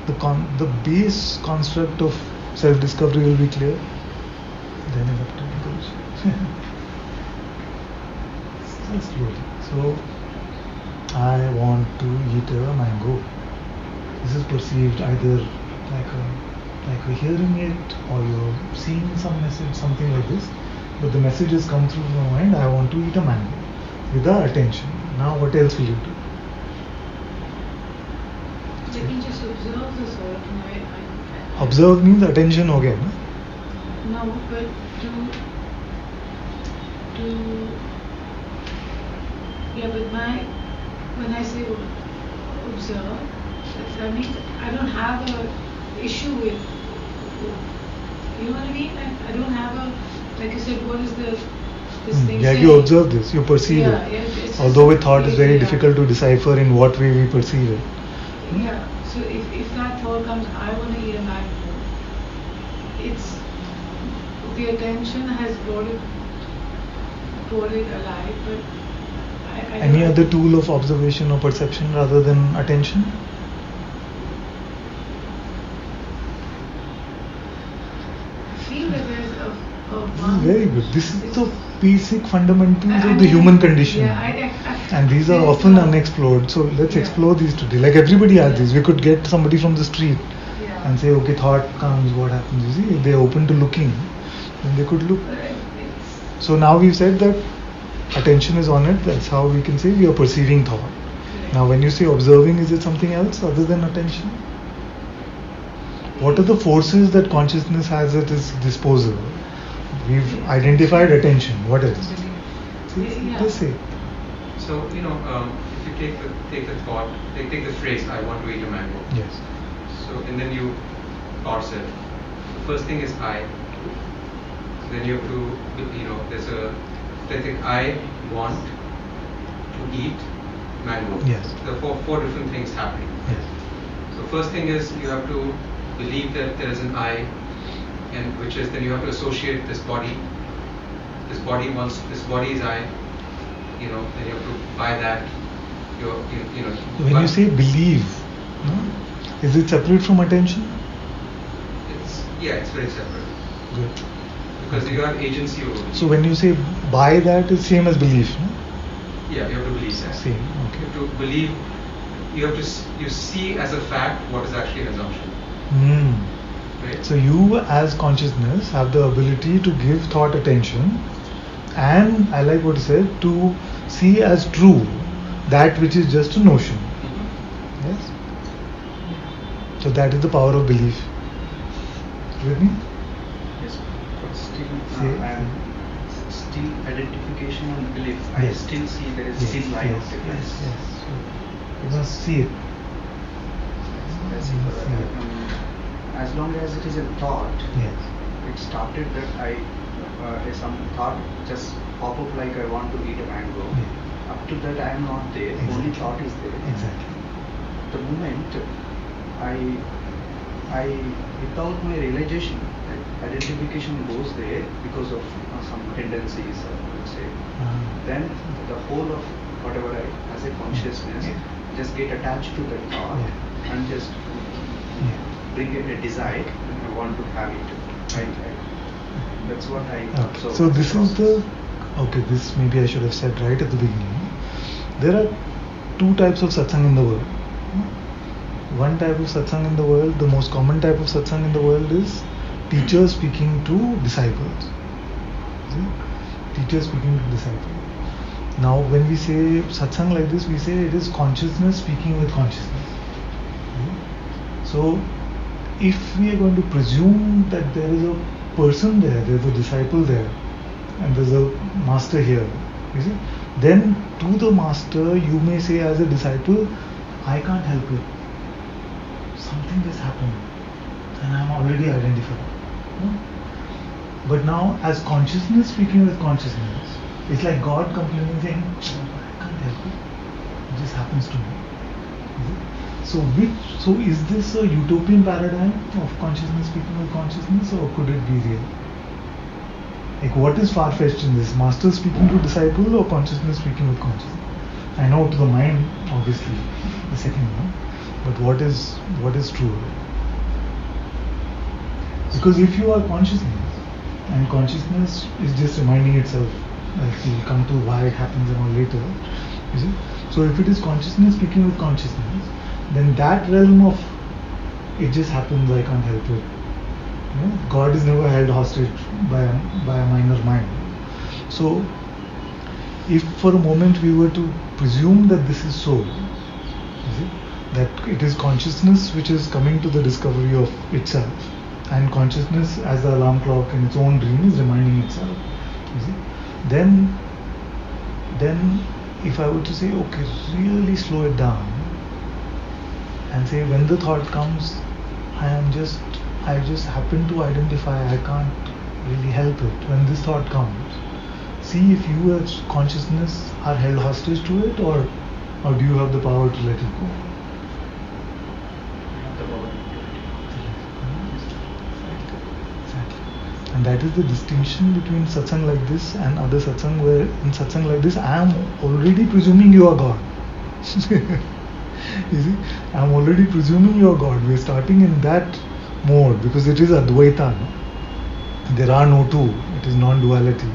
The base construct of self-discovery will be clear. Then it's up to integration. Just slowly. So, I want to eat a mango. This is perceived either like you're hearing it or you're seeing some message, something like this. But the message has come through the mind, I want to eat a mango. With the attention. Now what else will you do? You can just observe the thought. Observe means attention ho gaya, No, but when I say observe, that means I don't have a issue with, you know what I mean? I don't have a, like you said, what is this thing Yeah, saying? you observe this, you perceive it. It's Although with just- thought it's very yeah. difficult to decipher in what way we perceive it. Yeah, so if that thought comes, I want to eat a mango, it's, the attention has brought it alive, but I Any don't- other tool of observation or perception rather than attention? I feel that there's a This is very good. This is the basic fundamentals I of the mean, human condition. yeah, And these are there's often no- unexplored. So let's Yeah. explore these today. Like everybody has Yeah. these. We could get somebody from the street Yeah. and say, okay, thought comes, what happens? You see, if they're open to looking, then they could look. It's- So now we've said that attention is on it. That's how we can say we are perceiving thought. Now when you say observing, is it something else other than attention? What are the forces that consciousness has at its disposal? We've identified attention. What else? Yeah. Just say. So, if you take the thought, take the phrase, I want to eat a mango. Yes. So, and then you parse it. The first thing is I. Then you have to, I want to eat mango. Yes. There are four different things happening. Yes. So first thing is you have to believe that there is an I, and which is then you have to associate this body. This body is I. Then you have to buy that. When you say believe, is it separate from attention? it's very separate Good. because you have agency over it. So when you say buy that, is same as belief. No? Yeah, you have to believe that. Same. You Okay. have to believe. You see as a fact what is actually an assumption. Right? So you as consciousness have the ability to give thought attention, and I like what you said, to see as true that which is just a notion. Yes. So that is the power of belief. With me? Yes, but still, See? I am still identification and belief. I Yes. still see there is Yes, still line yes, of difference. yes. So you must see it. That's You it. must see it. As long as it is a thought, Yes. it started that some thought just pop up like I want to eat a mango. Yeah. Up to that I am not there, Exactly. only thought is there. Exactly. The moment I without my realization, identification goes there because of some tendencies, let's say, then the whole of whatever I, as a consciousness, just get attached to that thought and just bring a desire and I want to have it. That's what I observe. So this is this maybe I should have said right at the beginning. There are two types of satsang in the world. One type of satsang in the world, the most common type of satsang in the world is teacher speaking to disciples. See? Teacher speaking to disciples. Now when we say satsang like this, we say it is consciousness speaking with consciousness. So if we are going to presume that there is a person there, there's a disciple there, and there's a master here, you see, then to the master you may say as a disciple, I can't help it. Something just happened and I'm already identified. But now as consciousness speaking with consciousness, it's like God complaining saying, I can't help it. It just happens to me. So is this a utopian paradigm of consciousness speaking with consciousness, or could it be real? Like what is far-fetched in this? Master speaking to disciple or consciousness speaking with consciousness? I know to the mind, obviously, the second one. But what is true? Because if you are consciousness, and consciousness is just reminding itself, like we'll come to why it happens and all later, you see? So if it is consciousness speaking with consciousness, then that realm of it just happens, I can't help it. God is never held hostage by a minor mind. So if for a moment we were to presume that this is so, you see, that it is consciousness which is coming to the discovery of itself, and consciousness as the alarm clock in its own dream is reminding itself, you see, then if I were to say, okay, really slow it down and say when the thought comes, I just happen to identify, I can't really help it. When this thought comes, see if you as consciousness are held hostage to it, or do you have the power to let it go? Exactly. And that is the distinction between satsang like this and other satsang, where in satsang like this I am already presuming you are God. You see, I am already presuming you are God. We are starting in that mode because it is Advaita. No? There are no two. It is non-duality.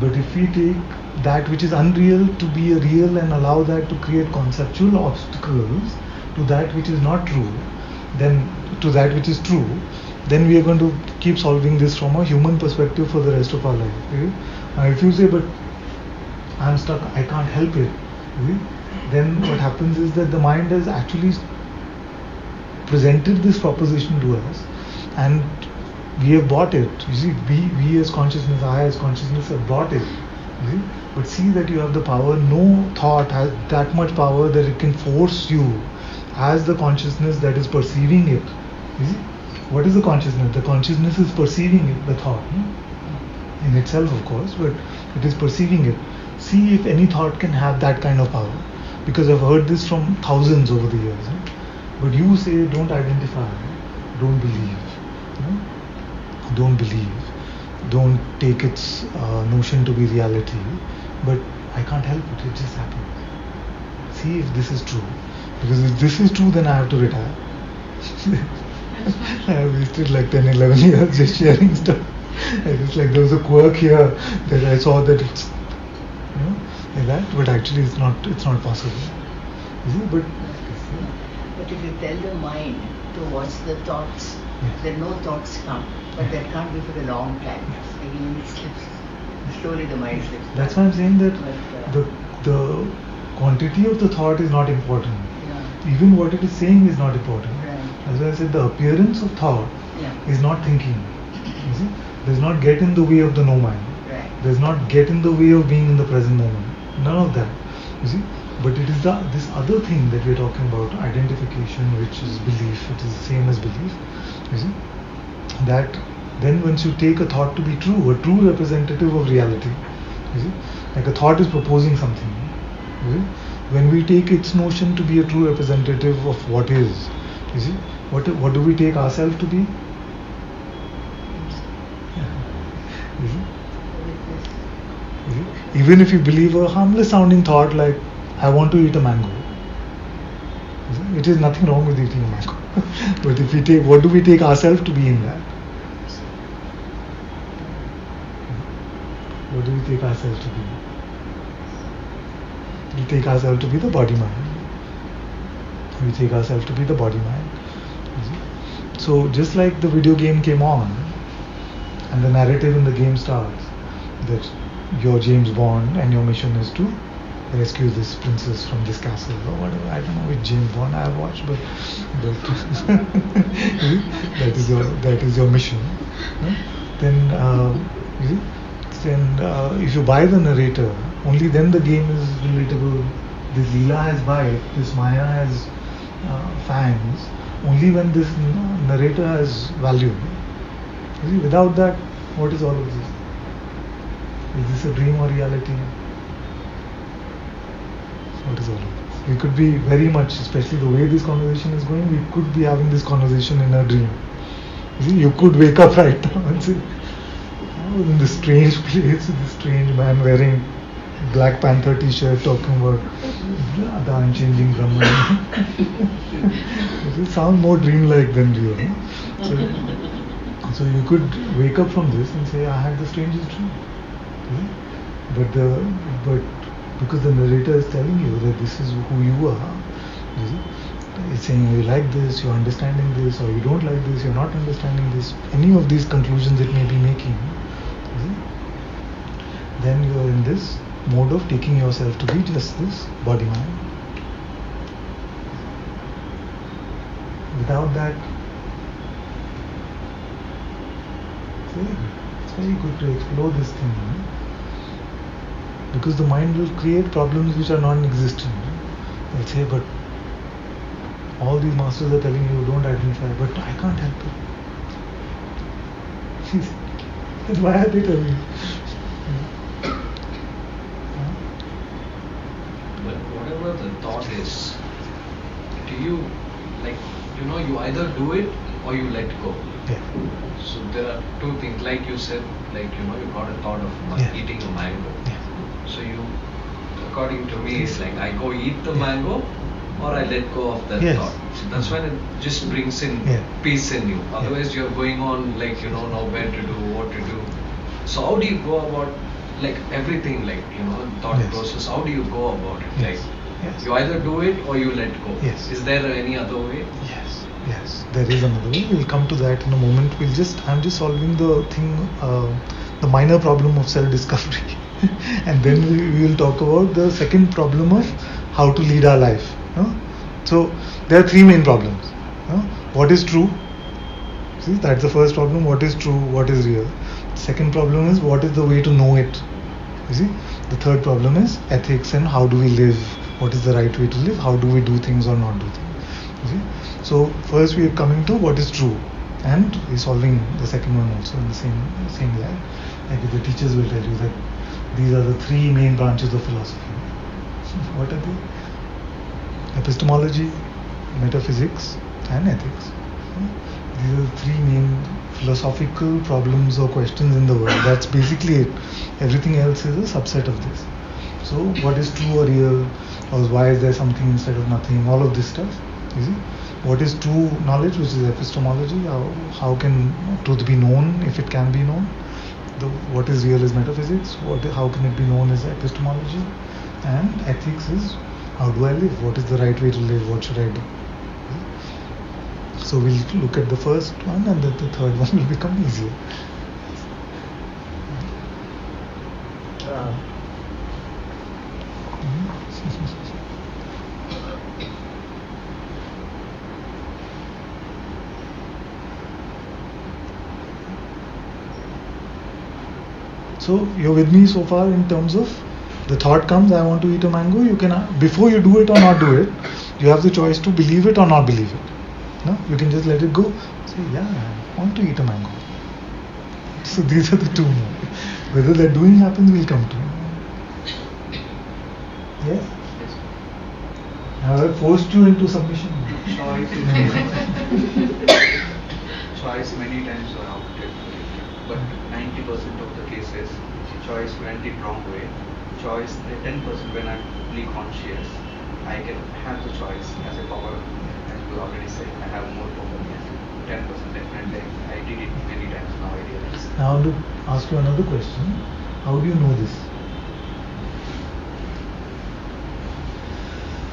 But if we take that which is unreal to be a real and allow that to create conceptual obstacles to that which is not true, then to that which is true, then we are going to keep solving this from a human perspective for the rest of our life. Okay? Now if you say, but I am stuck, I can't help it, okay? Then what happens is that the mind has actually presented this proposition to us and we have bought it. You see, we as consciousness, I as consciousness have bought it. You see? But see that you have the power. No thought has that much power that it can force you as the consciousness that is perceiving it. You see? What is the consciousness? The consciousness is perceiving it, the thought. In itself, of course, but it is perceiving it. See if any thought can have that kind of power. Because I've heard this from thousands over the years. But you say, don't identify, don't believe. Don't believe. Don't take its notion to be reality. But I can't help it, it just happens. See if this is true. Because if this is true, then I have to retire. I have wasted like 10, 11 years just sharing stuff. It's like there was a quirk here that I saw that it's, like that, but actually it's not possible. You see, but if you tell the mind to watch the thoughts, then no thoughts come. But that can't be for a long time. Again it slips. Slowly the mind slips. That's why I'm saying that the quantity of the thought is not important. Even what it is saying is not important. That's why I said the appearance of thought is not thinking. You see? Does not get in the way of the no mind. Does not get in the way of being in the present moment. None of that. You see? But it is this other thing that we're talking about, identification, which is belief. It is the same as belief. You see? That then once you take a thought to be true, a true representative of reality, you see, Like a thought is proposing something. You see? When we take its notion to be a true representative of what is, you see, what do we take ourselves to be? You see? You see? Even if you believe a harmless sounding thought like, I want to eat a mango, you see? It is nothing wrong with eating a mango. But if we take, what do we take ourselves to be in that? What do we take ourselves to be? We take ourselves to be the body mind. We take ourselves to be the body mind. So just like the video game came on, and the narrative in the game starts that you're James Bond and your mission is to rescue this princess from this castle or whatever. I don't know which James Bond I have watched, but that is your mission. Then you see, then if you buy the narrator, only then the game is relatable. This Leela has bite, this Maya has fangs. Only when this narrator has value. You see, without that, what is all of this? Is this a dream or reality? What is all of this? We could be very much, especially the way this conversation is going, we could be having this conversation in a dream. You see, you could wake up right now and say, I was in this strange place with this strange man wearing Black Panther t-shirt talking about the unchanging Brahman. It sounds more dreamlike than real. So you could wake up from this and say, I had the strangest dream. But because the narrator is telling you that this is who you are, you see, it's saying you like this, you're understanding this, or you don't like this, you're not understanding this, any of these conclusions it may be making, then you're in this mode of taking yourself to be just this body mind. Without that, it's very good to explore this thing, because the mind will create problems which are non-existent. They'll say, but all these masters are telling you don't identify, but I can't help it. Then why are they telling you? But whatever the thought is, do you, like, you either do it or you let go. Yeah. So there are two things, like you said, like, you got a thought of eating a mango. Yeah. So you, according to me, it's like I go eat the mango or I let go of that thought. So that's when it just brings in peace in you. Otherwise you're going on like, know where to do, what to do. So how do you go about, like, everything, like, thought process, how do you go about it? Like, you either do it or you let go. Yes. Is there any other way? Yes, there is another way. We'll come to that in a moment. I'm just solving the thing, the minor problem of self-discovery. And then we will talk about the second problem of how to lead our life. So there are three main problems. What is true? See, that's the first problem. What is true? What is real? Second problem is what is the way to know it? You see? The third problem is ethics and how do we live? What is the right way to live? How do we do things or not do things? You see? So first we are coming to what is true, and we're solving the second one also in the same line. Like the teachers will tell you that these are the three main branches of philosophy. What are they? Epistemology, metaphysics, and ethics. These are the three main philosophical problems or questions in the world. That's basically it. Everything else is a subset of this. So what is true or real, or why is there something instead of nothing, all of this stuff. You see? What is true knowledge, which is epistemology, how can truth be known if it can be known. What is real is metaphysics, how can it be known is epistemology, and ethics is how do I live, what is the right way to live, what should I do. So we'll look at the first one and then the third one will become easier. So you're with me so far in terms of the thought comes, I want to eat a mango. You can, before you do it or not do it, you have the choice to believe it or not believe it. No, you can just let it go. Say, I want to eat a mango. So these are the two. Whether that doing happens, we'll come to. Yes? Yes. Have I forced you into submission? Choice choice many times are opted for it, but 90% of the cases, choice went it wrong way. Choice, the 10% when I'm fully conscious, I can have the choice as a power, as you already said, I have more power than 10% definitely. I did it many times now, I realize. Now I want to ask you another question. How do you know this?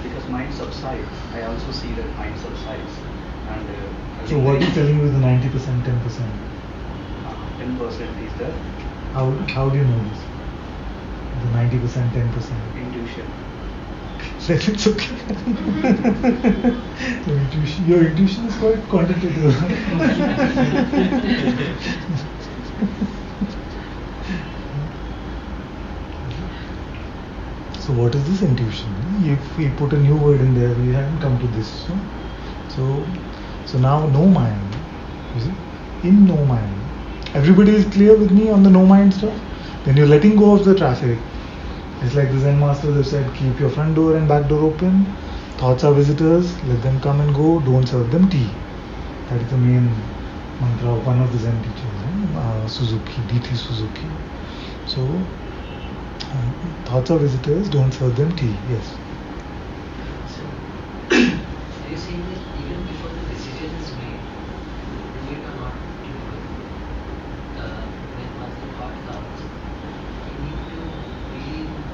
Because mind subsides, I also see that mind subsides. And So what is telling you the 90%, 10%? 10% is the How do you know this? The 90%, 10%? intuition. Then it's okay. Your intuition is quite quantitative. So what is this intuition? If we put a new word in there, we haven't come to this. No? So now no mind. You see? In no mind. Everybody is clear with me on the no mind stuff? Then you're letting go of the traffic. It's like the Zen masters have said, keep your front door and back door open. Thoughts are visitors, let them come and go, don't serve them tea. That is the main mantra of one of the Zen teachers, Suzuki, D.T. Suzuki. So, thoughts are visitors, don't serve them tea. Yes. So, are you saying that even before the decision is made, do it or not do it, when once the thought comes, you need to be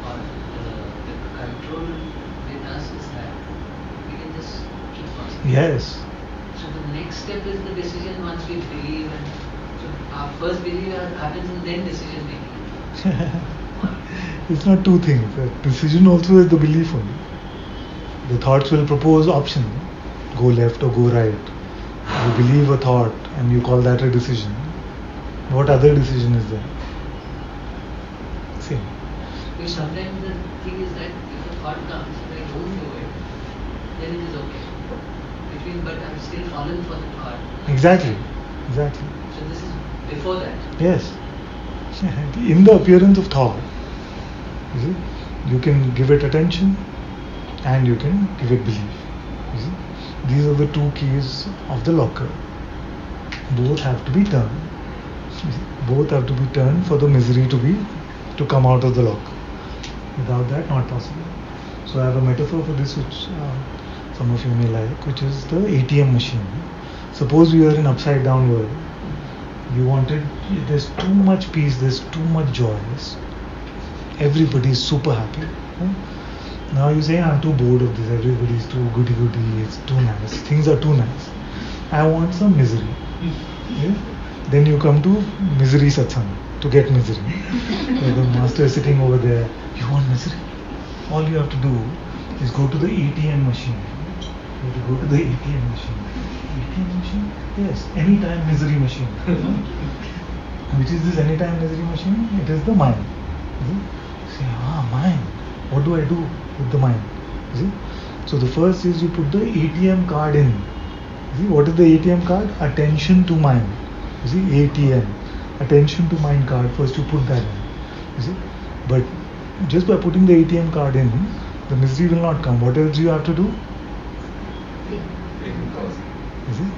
on the control with us is that we can just keep passing. Yes. So the next step is the decision once we believe, and so our first belief happens and then decision making. It's not two things. The decision also is the belief only. The thoughts will propose option. Go left or go right. You believe a thought and you call that a decision. What other decision is there? Same. Because sometimes the thing is that if a thought comes and I don't do it, then it is okay. But I'm still fallen for the thought. Exactly. So this is before that. Yes. In the appearance of thought, you see, you can give it attention and you can give it belief. You see? These are the two keys of the locker. Both have to be turned. Both have to be turned for the misery to come out of the lock. Without that, not possible. So I have a metaphor for this which some of you may like, which is the ATM machine. Suppose we are in upside down world. There's too much peace, there's too much joy. Everybody is super happy. Now you say, I'm too bored of this, everybody is too goody, it's too nice, things are too nice. I want some misery. Yeah? Then you come to misery satsang to get misery. The master is sitting over there, you want misery? All you have to do is go to the ATM machine. You have to go to the ATM machine. ATM machine? Yes, anytime misery machine. Which is this anytime misery machine? It is the mind. Say, mind. What do I do with the mind? See? So the first is you put the ATM card in. See, what is the ATM card? Attention to mind. You see, ATM. Attention to mind card. First you put that in. You see? But just by putting the ATM card in, the misery will not come. What else do you have to do? You see?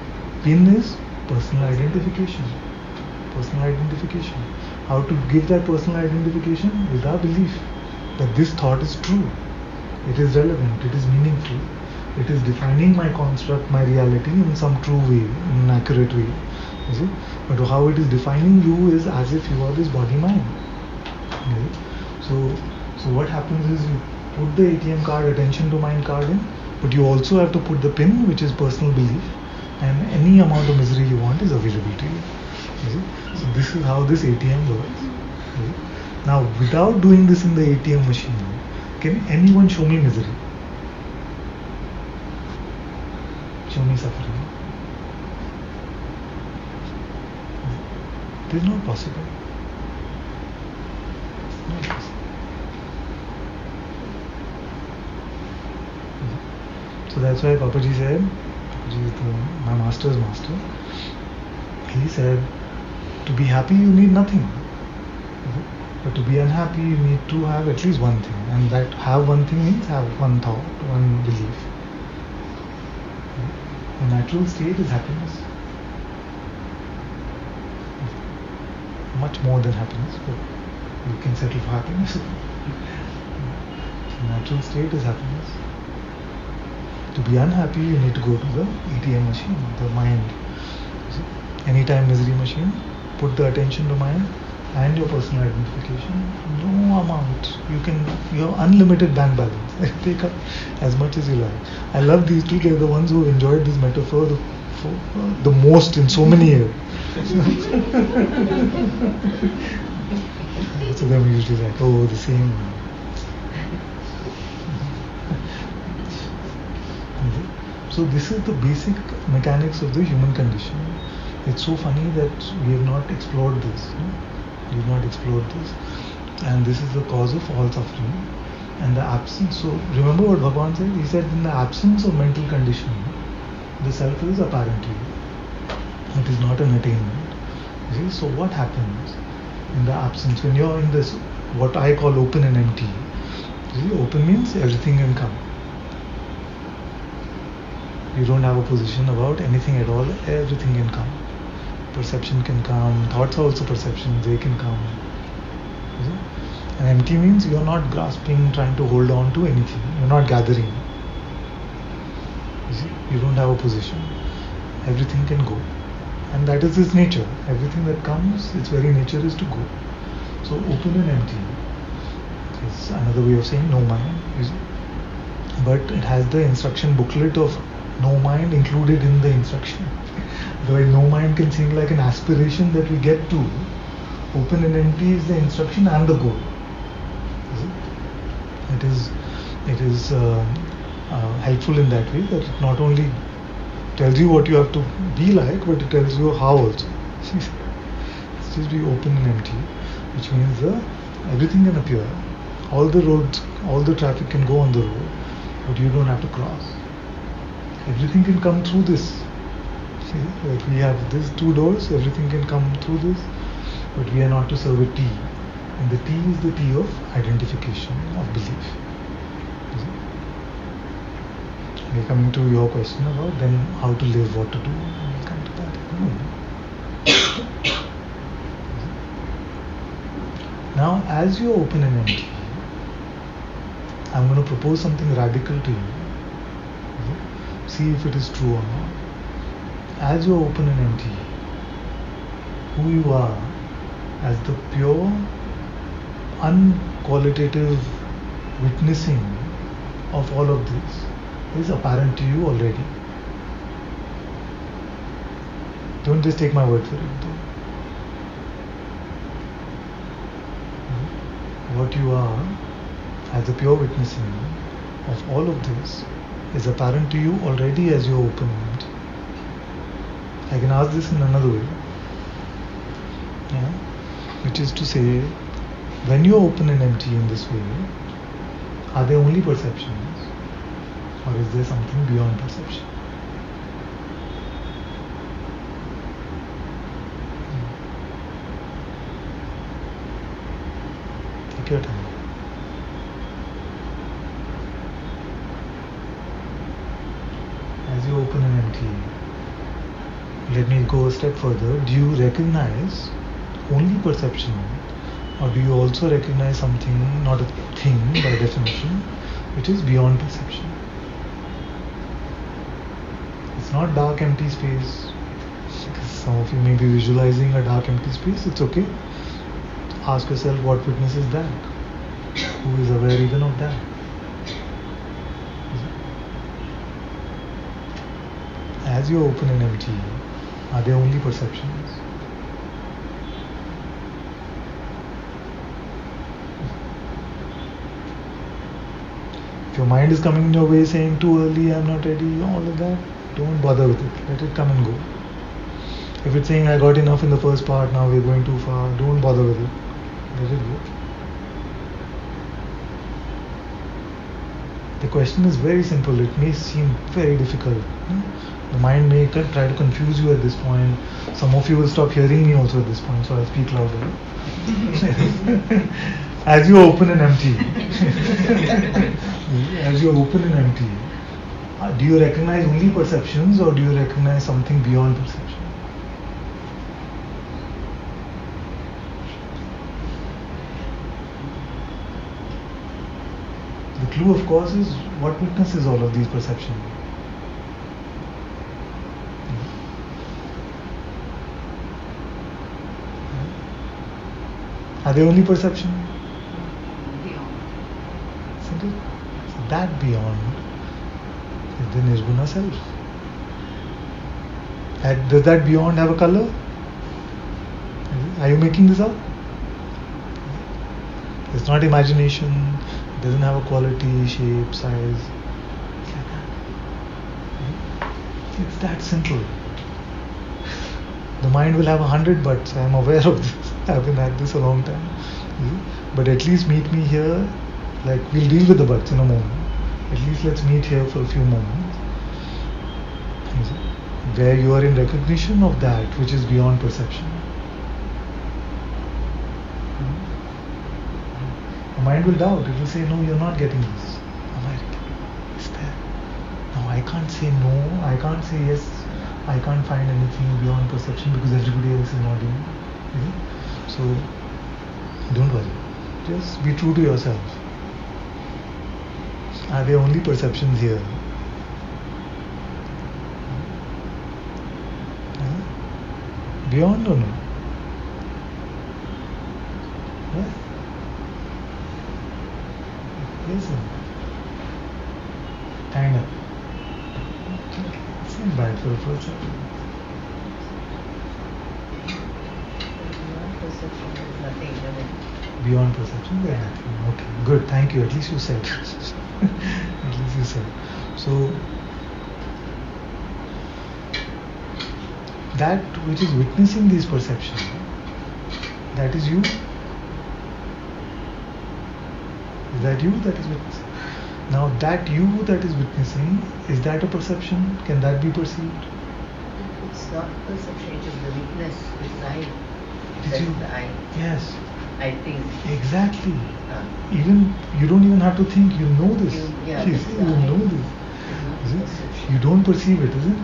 PIN is personal identification. Personal identification. How to give that personal identification? With our belief that this thought is true. It is relevant. It is meaningful. It is defining my construct, my reality in some true way, in an accurate way. You see? But how it is defining you is as if you are this body-mind. Okay? So what happens is you put the ATM card, attention to mind card in, but you also have to put the PIN, which is personal belief, and any amount of misery you want is available to you. You see? So this is how this ATM works. Okay? Now, without doing this in the ATM machine, can anyone show me misery? Show me suffering. It is not possible. Not possible. So that's why Papaji said, Papaji is my master's master. He said, to be happy you need nothing. But to be unhappy you need to have at least one thing. And that have one thing means have one thought, one belief. The natural state is happiness. Much more than happiness, but you can settle for happiness. The natural state is happiness. To be unhappy, you need to go to the ATM machine, the mind. See? Anytime misery machine, put the attention to mind and your personal identification. No amount. You have unlimited bank balance. Take up as much as you like. I love these two. They're the ones who enjoyed this metaphor the most in so many years. So them usually like, oh, the same. So this is the basic mechanics of the human condition. It's so funny that we have not explored this. We have not explored this. And this is the cause of all suffering. And the absence, so remember what Bhagavan said? He said in the absence of mental conditioning, the self is apparent to you. It is not an attainment. You see? So what happens in the absence, when you're in this, what I call open and empty? You see, open means everything can come. You don't have a position about anything at all, everything can come. Perception can come, thoughts are also perceptions, they can come. You see? And empty means you're not grasping, trying to hold on to anything, you're not gathering. You see, you don't have a position. Everything can go. And that is its nature. Everything that comes, its very nature is to go. So open and empty is another way of saying no mind. You see? But it has the instruction booklet of no mind included in the instruction. Otherwise, no mind can seem like an aspiration that we get to. Open and empty is the instruction and the goal. It is helpful in that way that it not only tells you what you have to be like, but it tells you how also. It's just be open and empty, which means everything can appear. All the roads, all the traffic can go on the road, but you don't have to cross. Everything can come through this. See, like we have these two doors, everything can come through this, but we are not to serve a T. And the T is the T of identification, of belief. We're coming to your question about then how to live, what to do. We'll come to that. Now, as you're open and empty, I'm going to propose something radical to you. See if it is true or not. As you're open and empty, who you are as the pure, unqualitative witnessing of all of this is apparent to you already. Don't just take my word for it though. What you are as a pure witnessing of all of this is apparent to you already as you're open and empty. I can ask this in another way. Which is to say, when you're open and empty in this way, are they only perceptions? Or is there something beyond perception? Take your time. As you open and empty, let me go a step further. Do you recognize only perception, or do you also recognize something, not a thing by definition, which is beyond perception? It's not dark empty space. Some of you may be visualizing a dark empty space. It's okay. Ask yourself what witnesses that. Who is aware even of that? As you're open and empty, are they only perceptions? If your mind is coming in your way saying too early, I'm not ready, all of that, don't bother with it. Let it come and go. If it's saying I got enough in the first part, now we're going too far, don't bother with it. Let it go. The question is very simple. It may seem very difficult. The mind may try to confuse you at this point. Some of you will stop hearing me also at this point, so I'll speak louder. As you open and empty, as you open and empty, do you recognize only perceptions or do you recognize something beyond perception? The clue, of course, is what witnesses all of these perceptions. Are they only perception? Beyond. Isn't it? So that beyond is the Nirguna self. Does that beyond have a color? Are you making this up? It's not imagination. It doesn't have a quality, shape, size. It's like that. It's that simple. The mind will have 100 buts. I am aware of this. I've been at this a long time. But at least meet me here. Like, we'll deal with the buts in a moment. At least let's meet here for a few moments. Where you are in recognition of that which is beyond perception. The mind will doubt. It will say, no, you're not getting this. I'm like, it's there. No, I can't say no. I can't say yes. I can't find anything beyond perception because everybody else is not doing it. So, don't worry. Just be true to yourself. Are there only perceptions here? Beyond or no? Yeah. Listen. Kind of. It's not bad for a first second. Beyond perception is nothing. Beyond perception, there is nothing. Okay, good. Thank you. At least you said. At least you said. So, that which is witnessing these perceptions, that is you. Is that you that is witnessing? Now that you that is witnessing, is that a perception? Can that be perceived? It's not perception, it is the witness, it's I. Did That's you? the I. Yes. I think. Exactly. Even you don't even have to think. You know this. Yeah, you that's see, the you I. know this. It's Is not it? perception. You don't perceive it, isn't it?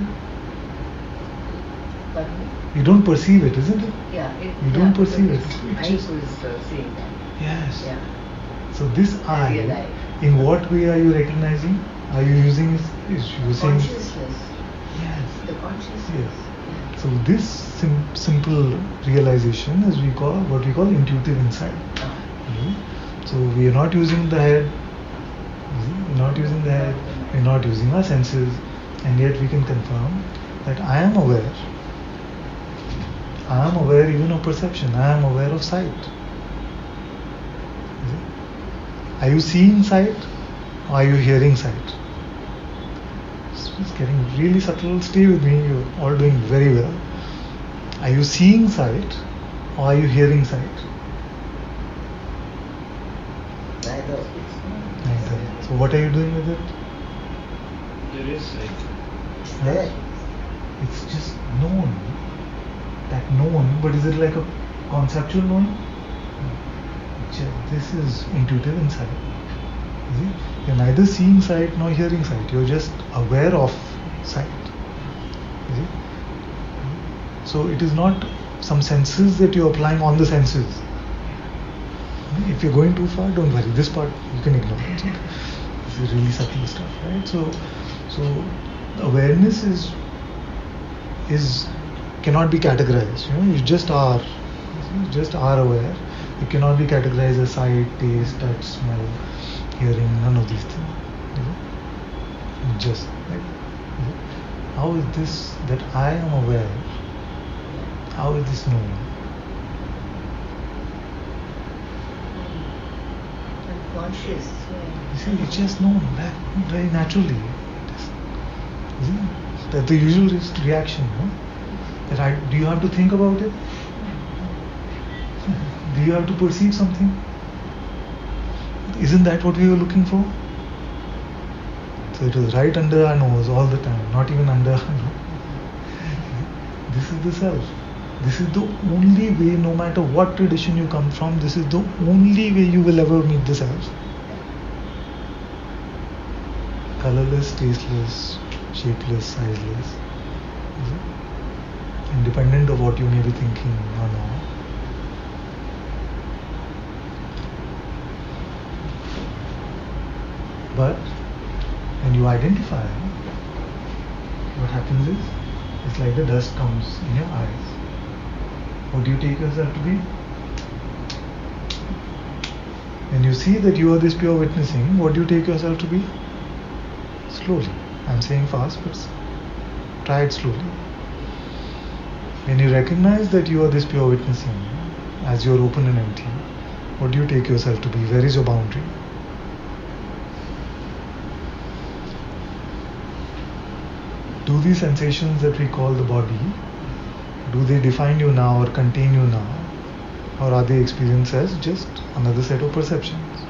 Pardon me? You don't perceive it, isn't it? Yeah. You don't perceive it. I It's just- who is seeing that. Yes. Yeah. So this I, Real I. in what way are you recognizing? Are you using is using? Consciousness. Yes. The consciousness. Yes. So this simple realization is what we call intuitive insight. So we are not using the head. We're not using the head. We're not using our senses, and yet we can confirm that I am aware. I am aware even of perception. I am aware of sight. Are you seeing sight or are you hearing sight? It's getting really subtle. Stay with me. You're all doing very well. Are you seeing sight or are you hearing sight? Neither. Neither. So what are you doing with it? There is like It's there. It's just known. That known, but is it like a conceptual knowing? This is intuitive insight. You see? You're neither seeing sight nor hearing sight. You're just aware of sight. You see? So it is not some senses that you're applying on the senses. If you're going too far, don't worry. This part you can ignore. This is really subtle stuff, right? So awareness is cannot be categorized. You just are. You just are aware. It cannot be categorized as sight, taste, touch, smell, hearing, none of these things. Just like, how is this that I am aware? How is this known? Unconscious. You see, it's just known that very naturally. That's the usual reaction. That do you have to think about it? Do you have to perceive something? Isn't that what we were looking for? So it was right under our nose all the time, not even under our nose. This is the self. This is the only way, no matter what tradition you come from, this is the only way you will ever meet the self. Colorless, tasteless, shapeless, sizeless. Independent of what you may be thinking or not. But when you identify, what happens is, it's like the dust comes in your eyes. What do you take yourself to be? When you see that you are this pure witnessing, what do you take yourself to be? Slowly. I'm saying fast, but try it slowly. When you recognize that you are this pure witnessing, as you are open and empty, what do you take yourself to be? Where is your boundary? Do these sensations that we call the body, do they define you now or contain you now? Or are they experienced as just another set of perceptions?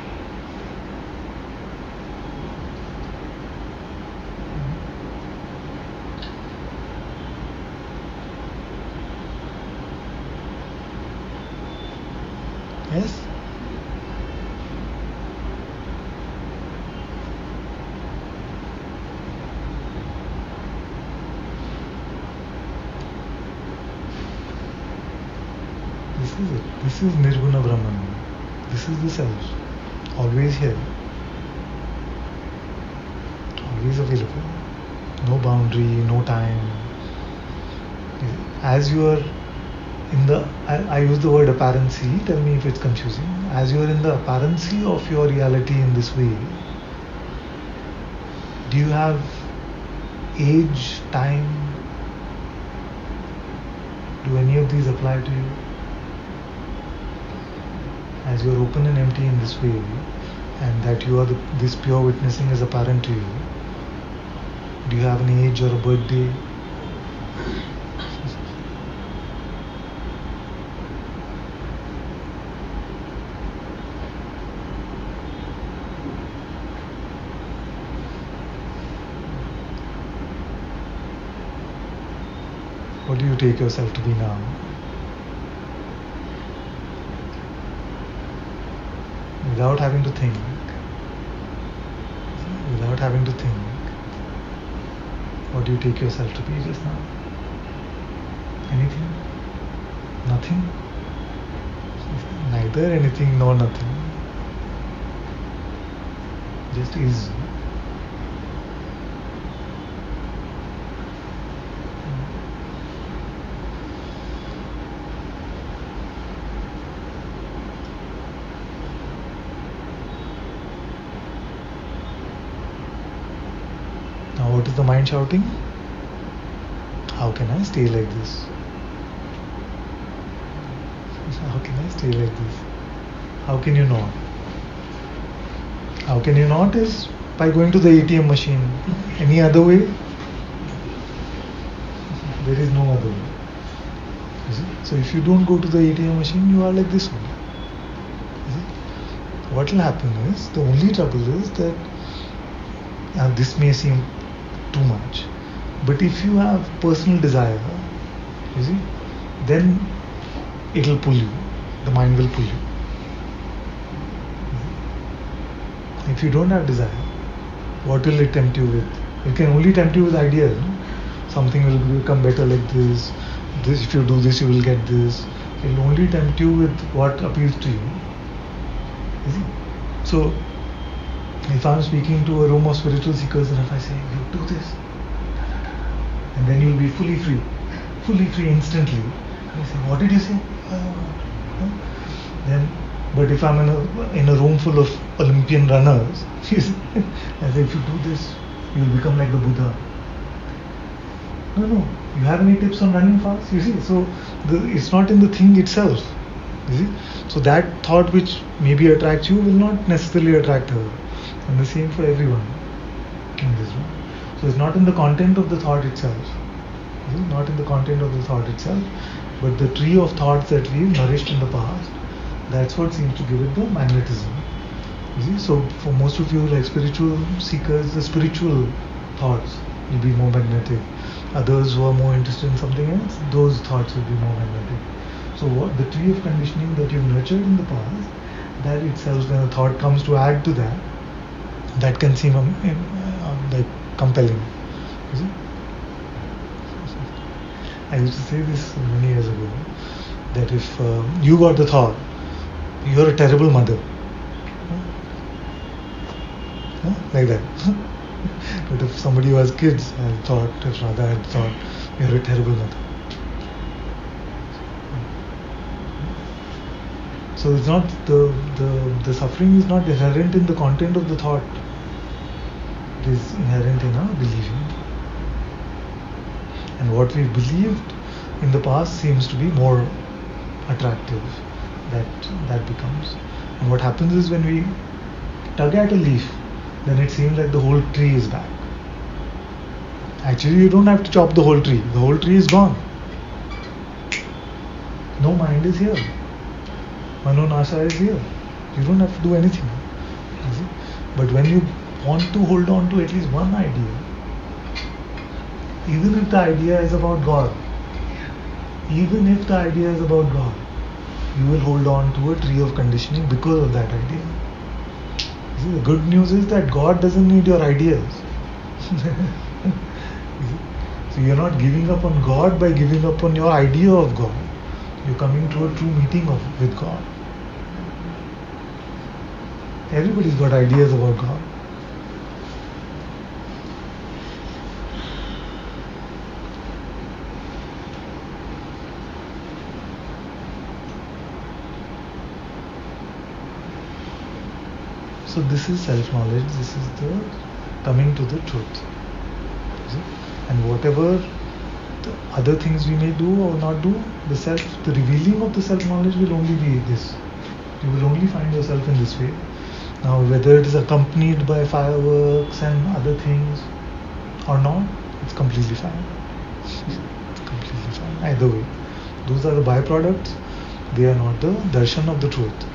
Yes? This is it. This is Nirguna Brahman. This is the self. Always here. Always available. No boundary, no time. As you are in the, I use the word apparency, tell me if it's confusing. As you are in the apparency of your reality in this way, do you have age, time? Do any of these apply to you? As you are open and empty in this way, and that you are this pure witnessing is apparent to you, do you have an age or a birthday? What do you take yourself to be now? Without having to think. Without having to think. What do you take yourself to be just now? Anything? Nothing? Neither anything nor nothing. Just is. Now what is the mind shouting? How can I stay like this? How can I stay like this? How can you not? How can you not is by going to the ATM machine. Any other way? There is no other way. You see? So if you don't go to the ATM machine, you are like this one. You see? What will happen is, the only trouble is that this may seem too much, but if you have personal desire, you see, then it will pull you. The mind will pull you. If you don't have desire, what will it tempt you with? It can only tempt you with ideas. No? Something will become better like this. This, if you do this, you will get this. It will only tempt you with what appeals to you. You see? So, if I'm speaking to a room of spiritual seekers, and if I say, you do this, and then you'll be fully free instantly. And I say, what did you say? Then, but if I'm in a room full of Olympian runners, I say, if you do this, you'll become like the Buddha. No, you have any tips on running fast? You see, so it's not in the thing itself. You see, so that thought which maybe attracts you will not necessarily attract her. And the same for everyone in this room. So it's not in the content of the thought itself. Not in the content of the thought itself, but the tree of thoughts that we've nourished in the past. That's what seems to give it the magnetism. You see, so for most of you like spiritual seekers, the spiritual thoughts will be more magnetic. Others who are more interested in something else, those thoughts will be more magnetic. So what the tree of conditioning that you've nurtured in the past, that itself, when a thought comes to add to that, that can seem like compelling. You see? I used to say this many years ago, that if you got the thought, you're a terrible mother, like that. But if somebody who has kids had thought, if Radha had thought, you're a terrible mother. So it's not the suffering is not inherent in the content of the thought. It is inherent in our believing. And what we believed in the past seems to be more attractive. That becomes. And what happens is when we tug at a leaf, then it seems like the whole tree is back. Actually, you don't have to chop the whole tree. The whole tree is gone. No mind is here. Manonasha is here. You don't have to do anything. You see? But when you want to hold on to at least one idea, even if the idea is about God, you will hold on to a tree of conditioning because of that idea. You see, the good news is that God doesn't need your ideas. So you're not giving up on God by giving up on your idea of God. You're coming to a true meeting with God. Everybody's got ideas about God. So this is self-knowledge, this is the coming to the truth. See? And whatever the other things we may do or not do, the revealing of the self-knowledge will only be this. You will only find yourself in this way. Now whether it is accompanied by fireworks and other things or not, it's completely fine. It's completely fine. Either way. Those are the byproducts. They are not the darshan of the truth.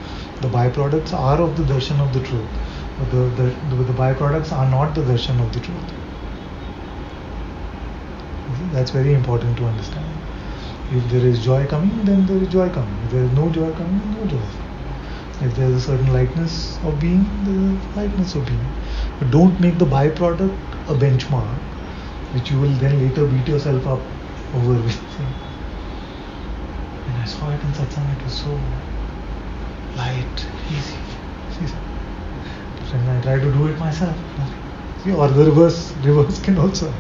The byproducts are of the darshan of the truth, but the byproducts are not the darshan of the truth. That's very important to understand. If there is joy coming, then there is joy coming. If there is no joy coming, no joy. If there is a certain lightness of being, there is lightness of being. But don't make the byproduct a benchmark, which you will then later beat yourself up over with. When I saw it in Satsang, it was so light, easy. And I try to do it myself. See, or the reverse can also.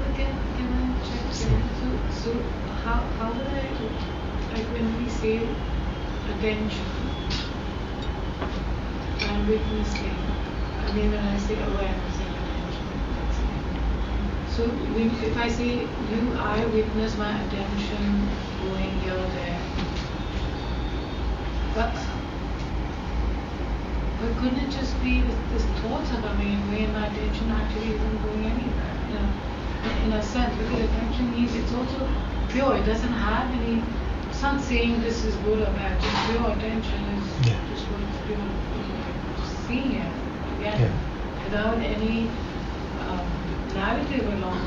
Can I check? So how would I, like when we say attention and witnessing, I mean when I say awareness and attention, so if I say I witness my attention going here or there, but couldn't it just be this thoughts are coming in way and my attention actually isn't going anywhere? In a sense, because attention means it's also pure. It doesn't have any. It's not saying this is good or bad. Just pure attention is just what it's pure, seeing it again without any narrative along.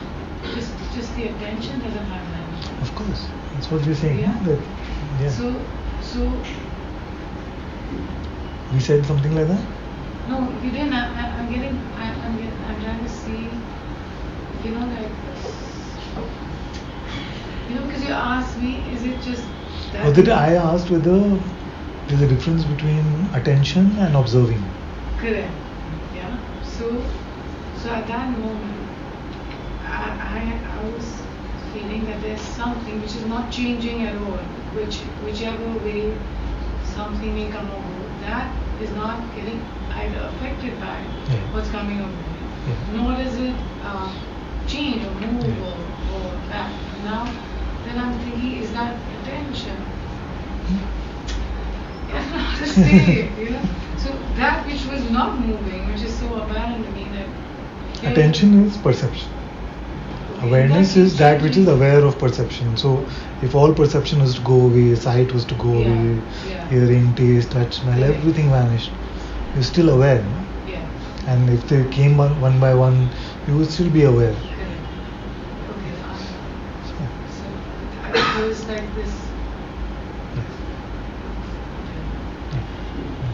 Just the attention doesn't have narrative. Of course, that's what we're saying. Yeah. So. We said something like that? No, you didn't. I'm trying to see, because you asked me, is it just that? Or did I asked whether there's a difference between attention and observing? Correct. Yeah. So at that moment, I was feeling that there's something which is not changing at all, whichever way something may come over. That is not getting either affected by what's coming over me, nor does it change or move or back. Now, then I'm thinking, is that attention? How to say it, So that which was not moving, which is so apparent to me that attention is perception. Awareness is that which is aware of perception. So if all perception was to go away, sight was to go away, hearing, taste, touch, smell, everything vanished. You're still aware. No? Yeah. And if they came one by one, you would still be aware. Okay, fine. Yeah. So I was like this.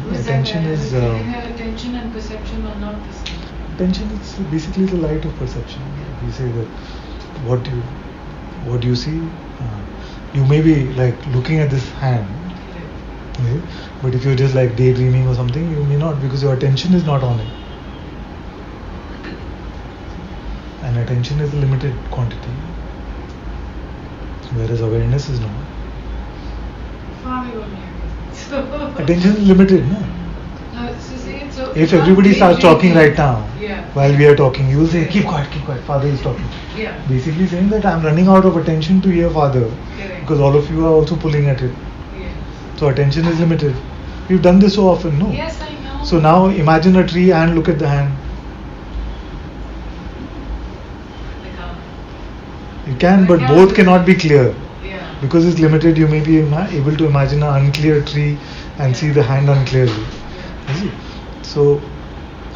Was Attention that is attention and perception are not the same. attention is basically the light of perception. We say that what you see, you may be like looking at this hand, okay? But if you're just like daydreaming or something, you may not, because your attention is not on it. And attention is a limited quantity, whereas awareness is not. Attention is limited, no? So If everybody starts talking right now, yeah, while we are talking, you will say, keep quiet, Father is talking. Yeah. Basically saying that I'm running out of attention to hear Father. Correct. Because all of you are also pulling at it. Yeah. So attention is limited. We've done this so often, no? Yes, I know. So now imagine a tree and look at the hand. You can, but both cannot be clear. Yeah. Because it's limited, you may be able to imagine an unclear tree and see the hand unclearly. Yeah. So,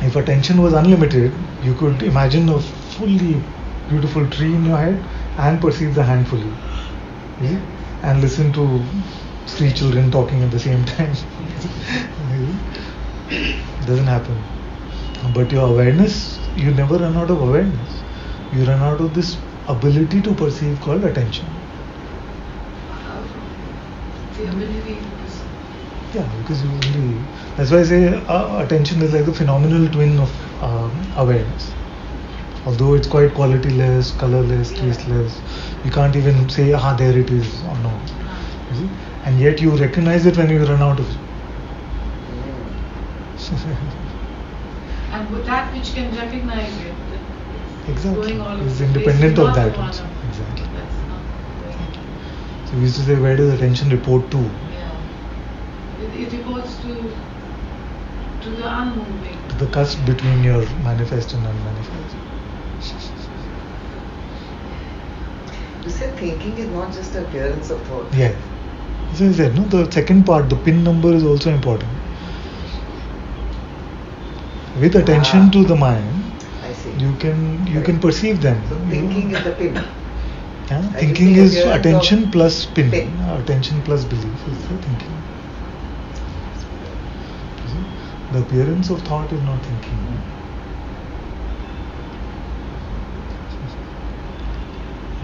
if attention was unlimited, you could imagine a fully beautiful tree in your head and perceive the hand fully. Yeah. And listen to 3 children talking at the same time. Doesn't happen. But your awareness, you never run out of awareness. You run out of this ability to perceive called attention. The ability to perceive. Yeah, because you only. That's why I say attention is like the phenomenal twin of awareness. Although it's quite qualityless, colorless, tasteless, you can't even say, there it is, or no. You see? And yet you recognize it when you run out of it. And with that which can recognize it, Exactly. Going all It's over the independent place, of that not also. one of- Exactly. That's not going. So we used to say, where does attention report to? Yeah. It reports to the unmoving. To the cusp between your manifest and unmanifest. You said thinking is not just the appearance of thought. Yeah. As I said, no, the second part, the pin number is also important. With attention to the mind, I see. you can perceive them. So thinking is the pin. Yeah? Like Thinking you say, is appearance attention of plus pin. pin. Attention plus belief is the thinking. You see? The appearance of thought is not thinking.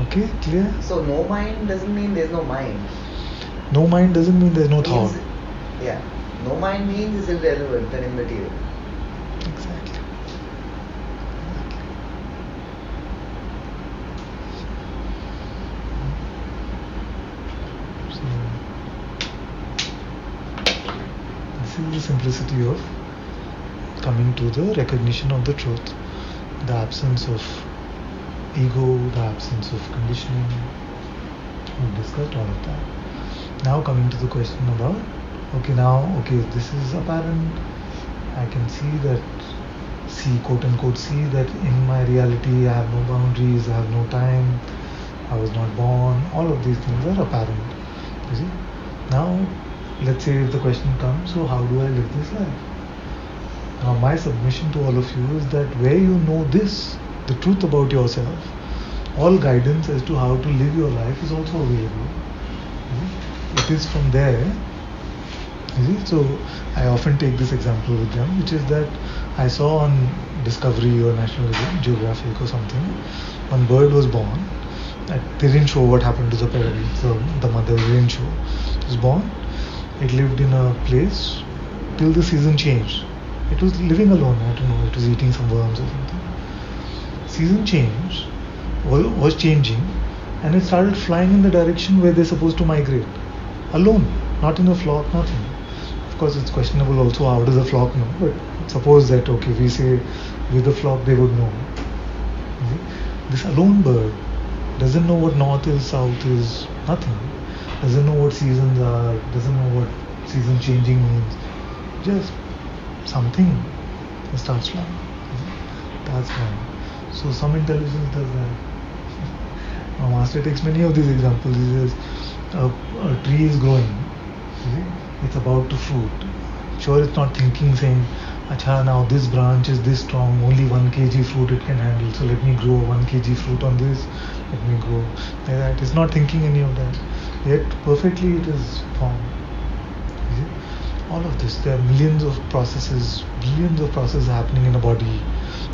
Okay, clear? So no mind doesn't mean there's no mind. No mind doesn't mean there's no thought. Means- Yeah. No mind means it's irrelevant and immaterial. Exactly. So, this is the simplicity of coming to the recognition of the truth, the absence of ego, the absence of conditioning. We've discussed all of that. Now coming to the question about, this is apparent. I can quote unquote, see that in my reality I have no boundaries, I have no time, I was not born. All of these things are apparent. You see? Now, let's say if the question comes, so how do I live this life? Now, my submission to all of you is that where you know this, the truth about yourself, all guidance as to how to live your life is also available. It is from there. You see? So I often take this example with them, which is that I saw on Discovery or National Geographic or something, one bird was born. They didn't show what happened to the parent, so the mother didn't show. It was born. It lived in a place till the season changed. It was living alone. I don't know. It was eating some worms or something. Season changed, was changing, and it started flying in the direction where they're supposed to migrate. Alone, not in a flock, nothing. Of course, it's questionable also how does a flock know, but suppose that, we say with the flock they would know. This alone bird doesn't know what north is, south is, nothing. Doesn't know what seasons are, doesn't know what season changing means. Just something that starts flying. That's flying. So some intelligence does that. Now Master takes many of these examples. He says, a tree is growing. It's about to fruit. Sure, it's not thinking, saying, Acha, now this branch is this strong, only 1 kg fruit it can handle, so let me grow 1 kg fruit on this, let me grow like that. It's not thinking any of that, yet perfectly it is formed. You see? All of this, there are millions of processes, billions of processes happening in a body,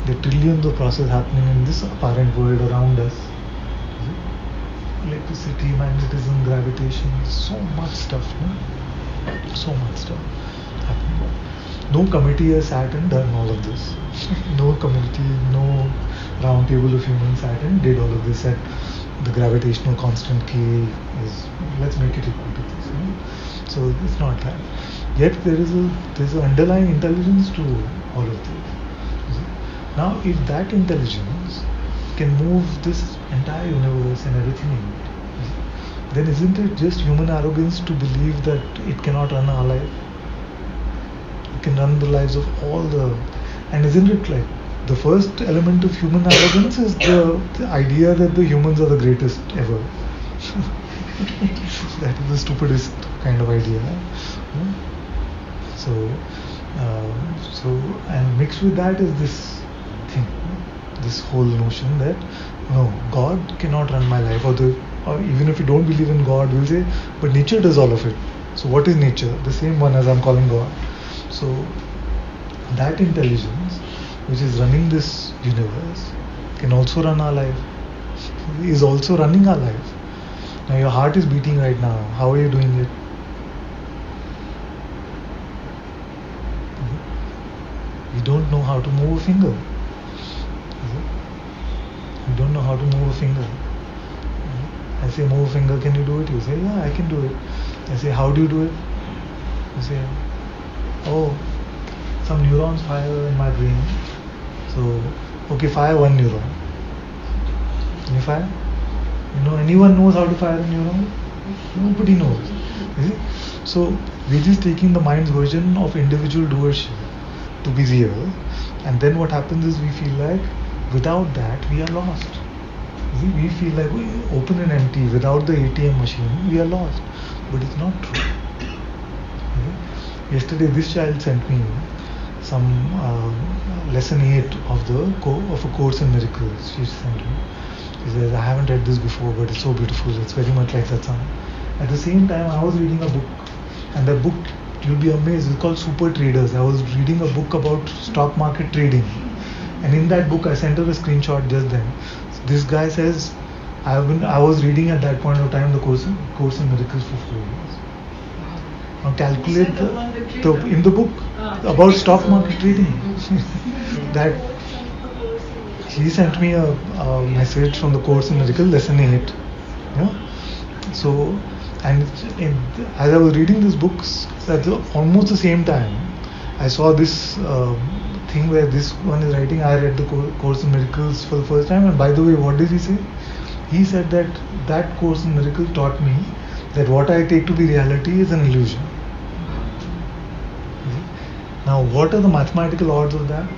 there are trillions of processes happening in this apparent world around us. You see? Electricity, magnetism, gravitation, so much stuff, no? So much stuff happening. No committee has sat and done all of this. No committee, no round table of humans sat and did all of this at the gravitational constant K is, let's make it equal to this. You know? So it's not that. Yet there's an underlying intelligence to all of this. You see? Now if that intelligence can move this entire universe and everything in it, you see, then isn't it just human arrogance to believe that it cannot run our life? Can run the lives of all the, and isn't it like the first element of human arrogance is the idea that the humans are the greatest ever. That is the stupidest kind of idea. So and mixed with that is this thing, this whole notion that no, God cannot run my life, or even if you don't believe in God, we'll say, but nature does all of it. So what is nature? The same one as I'm calling God. So that intelligence which is running this universe can also run our life, is also running our life. Now your heart is beating right now. How are you doing it? You don't know how to move a finger. You don't know how to move a finger. I say move a finger, can you do it? You say, yeah, I can do it. I say, how do you do it? You say, oh, some neurons fire in my brain. So, okay, fire one neuron. Can you fire? You know, anyone knows how to fire a neuron? Nobody knows. You see? So, we're just taking the mind's version of individual doership to be real. And then what happens is we feel like without that we are lost. You see, we feel like we open and empty. Without the ATM machine, we are lost. But it's not true. Yesterday, this child sent me some lesson 8 of a Course in Miracles. She sent me. She says, I haven't read this before, but it's so beautiful. It's very much like Satsang. At the same time, I was reading a book, and that book, you'll be amazed, it's called Super Traders. I was reading a book about stock market trading, and in that book, I sent her a screenshot just then. This guy says, I was reading at that point of time the Course in Miracles for 4 years. Now calculate in the book about stock market trading. That he sent me a message from the Course in Miracles, lesson 8. Yeah? So, and as I was reading these books, at almost the same time, I saw this thing where this one is writing, I read the Course in Miracles for the first time, and by the way, what did he say? He said that Course in Miracles taught me that what I take to be reality is an illusion. Now, what are the mathematical odds of that?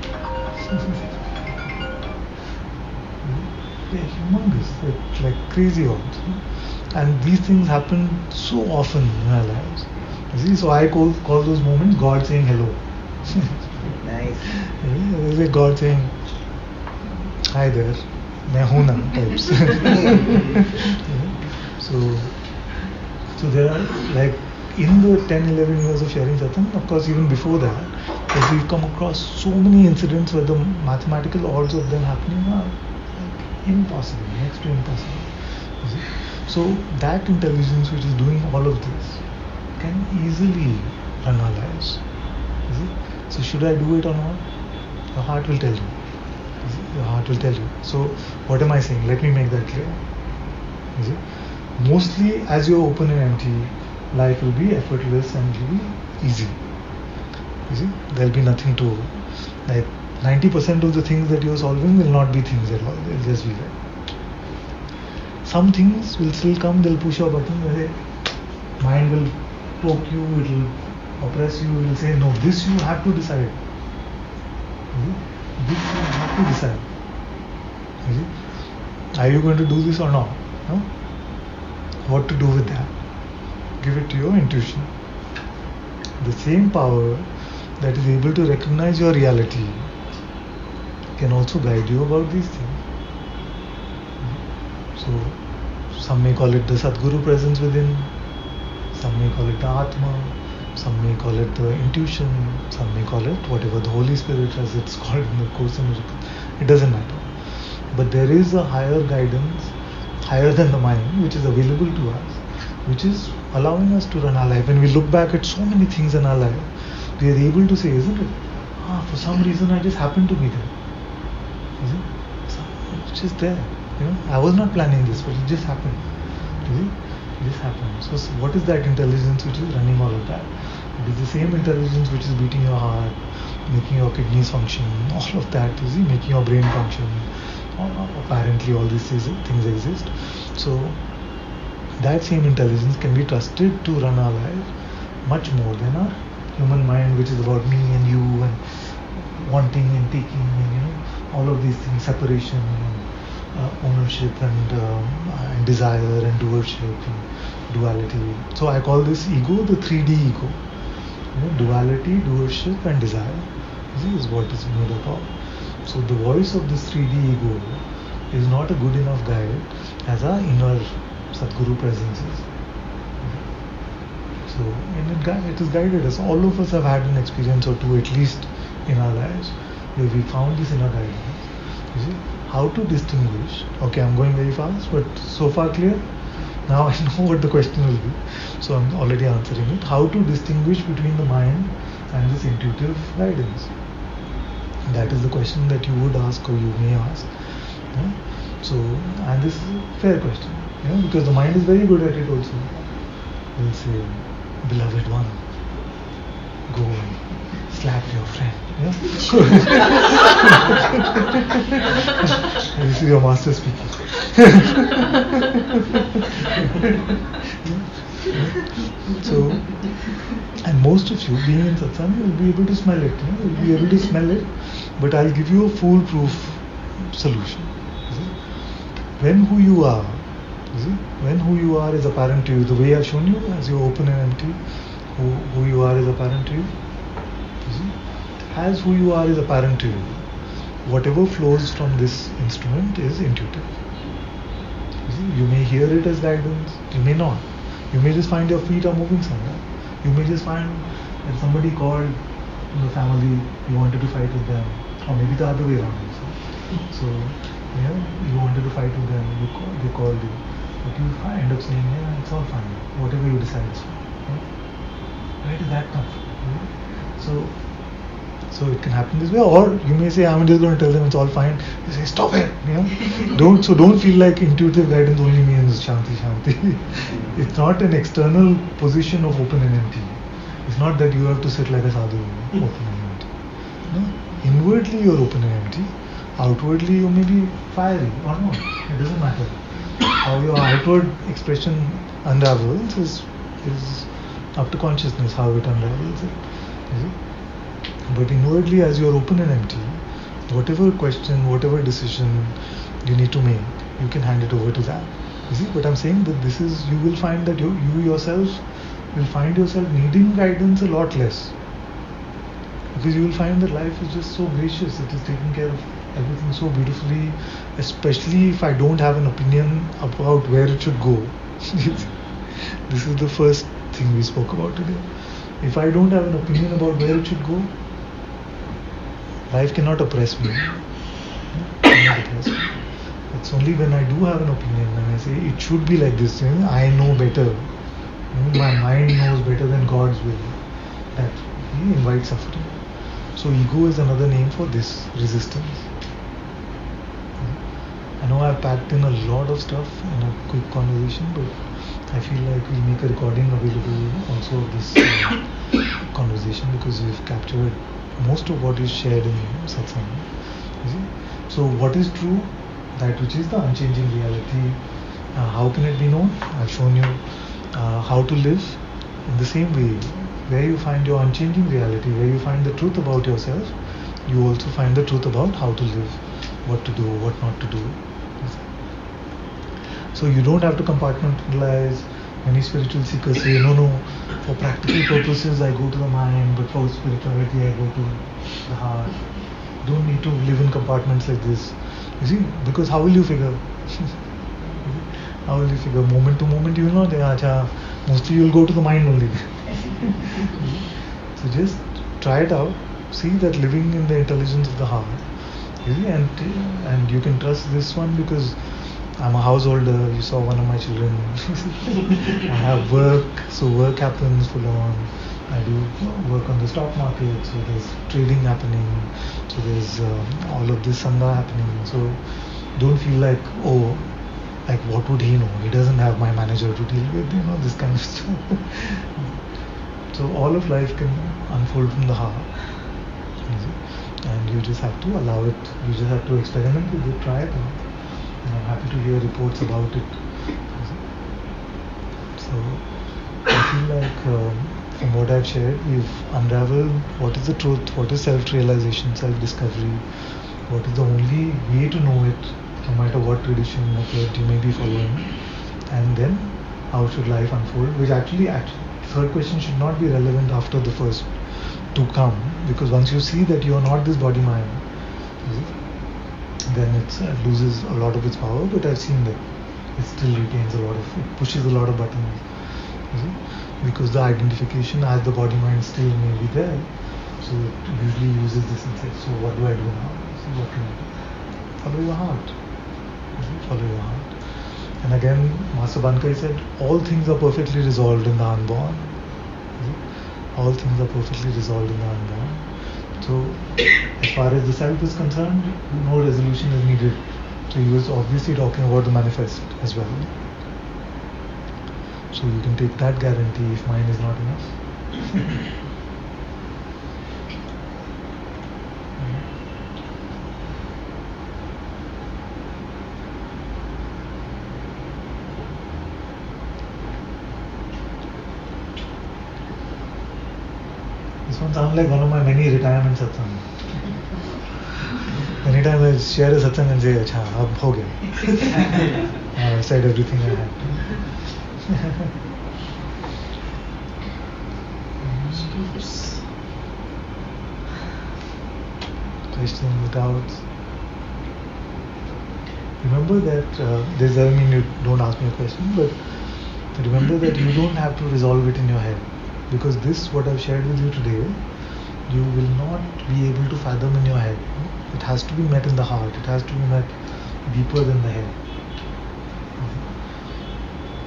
They're humongous. They're like crazy odds. And these things happen so often in our lives. You see, so I call those moments God saying hello. Nice. It's like God saying, hi there, main hoon na types. So there are like in the 10-11 years of sharing Satsang, of course even before that we've come across so many incidents where the mathematical odds of them happening are like impossible, next to impossible. You see? So that intelligence which is doing all of this can easily run our lives. You see? So should I do it or not? Your heart will tell you. Your heart will tell you. So what am I saying? Let me make that clear. You see? Mostly as you're open and empty, life will be effortless and it will be easy. You see, there'll be nothing to, like 90% of the things that you're solving will not be things at all. They'll just be like, some things will still come, they'll push your button, where mind will poke you, it will oppress you, it will say, no, this you have to decide. You see? This you have to decide. You see? Are you going to do this or not? No? What to do with that? Give it to your intuition. The same power that is able to recognize your reality can also guide you about these things. So, some may call it the Sadguru presence within, some may call it the Atma, some may call it the intuition, some may call it whatever, the Holy Spirit as it's called in the Course in Miracles. It doesn't matter. But there is a higher guidance, higher than the mind, which is available to us, which is allowing us to run our life. When we look back at so many things in our life, we are able to say, isn't it? For some reason I just happened to be there. Is it? It's just there. I was not planning this, but it just happened. Is it? It just happened. So what is that intelligence which is running all of that? It is the same intelligence which is beating your heart, making your kidneys function, all of that, you see, making your brain function. Apparently all these things exist. So that same intelligence can be trusted to run our life much more than our human mind, which is about me and you and wanting and taking and all of these things, separation and ownership and desire and doership and duality. So I call this ego the 3D ego. Duality, doership and desire. This is what is made up of. So the voice of this 3D ego is not a good enough guide as our inner Sadguru presence is. So it has guided us. All of us have had an experience or two at least in our lives where we found this inner guidance. You see, how to distinguish. Okay, I'm going very fast, but so far clear? Now I know what the question will be. So I'm already answering it. How to distinguish between the mind and this intuitive guidance? That is the question that you would ask or you may ask. So, and this is a fair question, because the mind is very good at it also. Will say, beloved one, go and slap your friend. This is your master speaking. So, and most of you being in satsang will be able to smell it. You'll be able to smell it, but I'll give you a foolproof solution. When who you are, when who you are is apparent to you, the way I've shown you, as you're open and empty, who you are is apparent to you. As who you are is apparent to you, whatever flows from this instrument is intuitive. You may hear it as guidance, you may not. You may just find your feet are moving somewhere. You may just find that somebody called in the family, you wanted to fight with them, or maybe the other way around. So you wanted to fight with them, they called you, but you end up saying, yeah, it's all fine, whatever you decide is fine. Where did that come from? So it can happen this way, or you may say, I'm just going to tell them it's all fine. You say, stop it. Don't feel like intuitive guidance only means shanti. It's not an external position of open and empty. It's not that you have to sit like a sadhu, open and empty. Inwardly you're open and empty. Outwardly you may be fiery or not. It doesn't matter. How your outward expression unravels is up to consciousness how it unravels it. But inwardly, as you are open and empty, whatever question, whatever decision you need to make, you can hand it over to that. You see, but I'm saying that this is, you will find that you yourself will find yourself needing guidance a lot less. Because you will find that life is just so gracious, it is taking care of everything so beautifully, especially if I don't have an opinion about where it should go. This is the first thing we spoke about today. If I don't have an opinion about where it should go, life cannot oppress me. It's only when I do have an opinion, when I say it should be like this, I know better. My mind knows better than God's will. That he invites suffering. So ego is another name for this resistance. I know I've packed in a lot of stuff in a quick conversation, but I feel like we'll make a recording available also of this conversation, because we've captured most of what is shared in satsang. So what is true? That which is the unchanging reality. How can it be known? I've shown you how to live in the same way. Where you find your unchanging reality, where you find the truth about yourself, you also find the truth about how to live, what to do, what not to do. So you don't have to compartmentalize. Many spiritual seekers say, no, For practical purposes, I go to the mind, but for spirituality, I go to the heart. Don't need to live in compartments like this. You see, because how will you figure? How will you figure? Moment to moment, you will not. Mostly, you will go to the mind only. So just try it out. See that living in the intelligence of the heart. You see, and you can trust this one because I'm a householder. You saw one of my children. I have work, so work happens full on. I do work on the stock market, so there's trading happening. So there's all of this sangha happening. So don't feel like, oh, like what would he know? He doesn't have my manager to deal with, this kind of stuff. So all of life can unfold from the heart. You see? And you just have to allow it. You just have to experiment with it, try it out. And I'm happy to hear reports about it. So I feel like from what I've shared, we've unraveled what is the truth, what is self-realization, self-discovery, what is the only way to know it, no matter what tradition, method you may be following, and then how should life unfold, which actually third question should not be relevant after the first to come, because once you see that you are not this body-mind, then it loses a lot of its power. But I've seen that it still retains it pushes a lot of buttons, because the identification as the body mind still may be there. So it usually uses this and says, so what do I do now? So what can I do? Follow your heart. Follow your heart. And again, Master Bankai said, all things are perfectly resolved in the unborn. All things are perfectly resolved in the unborn. So, as far as the self is concerned, no resolution is needed. So he was obviously talking about the manifest as well. So you can take that guarantee if mine is not enough. This one sounds like one of my many retirement satsang. Anytime I share a satsang and say, "Acha, ab ho gaya." I said everything I had. Questions, doubts. Remember that doesn't mean you don't ask me a question, but remember that you don't have to resolve it in your head, because this, what I've shared with you today, you will not be able to fathom in your head. It has to be met in the heart. It has to be met deeper than the head.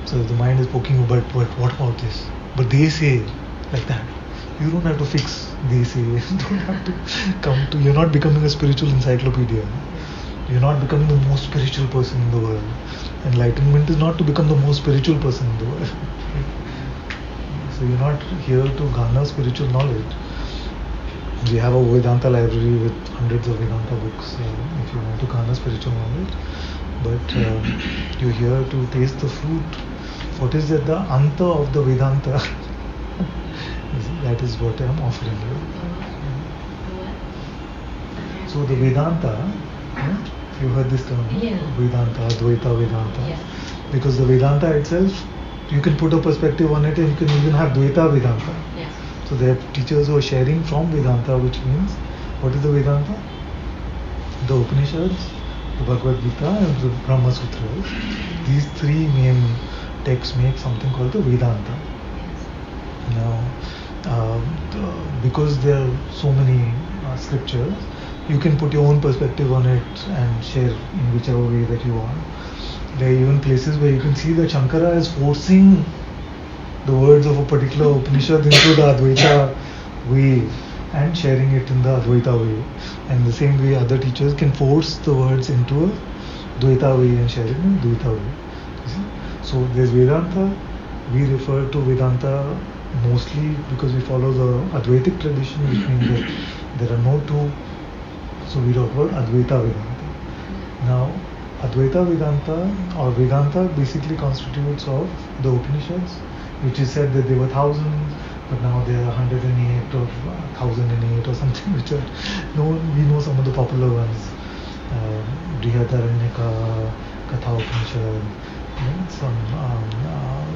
So if the mind is poking you, but what about this? But they say like that. You don't have to fix they say. You don't have to come to. You're not becoming a spiritual encyclopedia. You're not becoming the most spiritual person in the world. Enlightenment is not to become the most spiritual person in the world. So you're not here to garner spiritual knowledge. We have a Vedanta library with hundreds of Vedanta books if you want to garner spiritual knowledge. But you're here to taste the fruit. What is at the Anta of the Vedanta? That is what I'm offering you. So the Vedanta, you heard this term, Vedanta, Advaita Vedanta. Yes. Because the Vedanta itself, you can put a perspective on it and you can even have Dvaita Vedanta. Yes. So there are teachers who are sharing from Vedanta, which means, what is the Vedanta? The Upanishads, the Bhagavad Gita and the Brahma Sutras. These three main texts make something called the Vedanta. Now, because there are so many scriptures, you can put your own perspective on it and share in whichever way that you want. There are even places where you can see that Shankara is forcing the words of a particular Upanishad into the Advaita way and sharing it in the Advaita way. And the same way other teachers can force the words into a Dvaita way and share it in a Dvaita way. So there's Vedanta. We refer to Vedanta mostly because we follow the Advaitic tradition, which means that there are no two. So we talk about Advaita Vedanta. Now, Advaita Vedanta or Vedanta basically constitutes of the Upanishads, which is said that there were thousands, but now there are 108 or 1008 or something, which are we know some of the popular ones. Brihadaranyaka, Katha Upanishad, some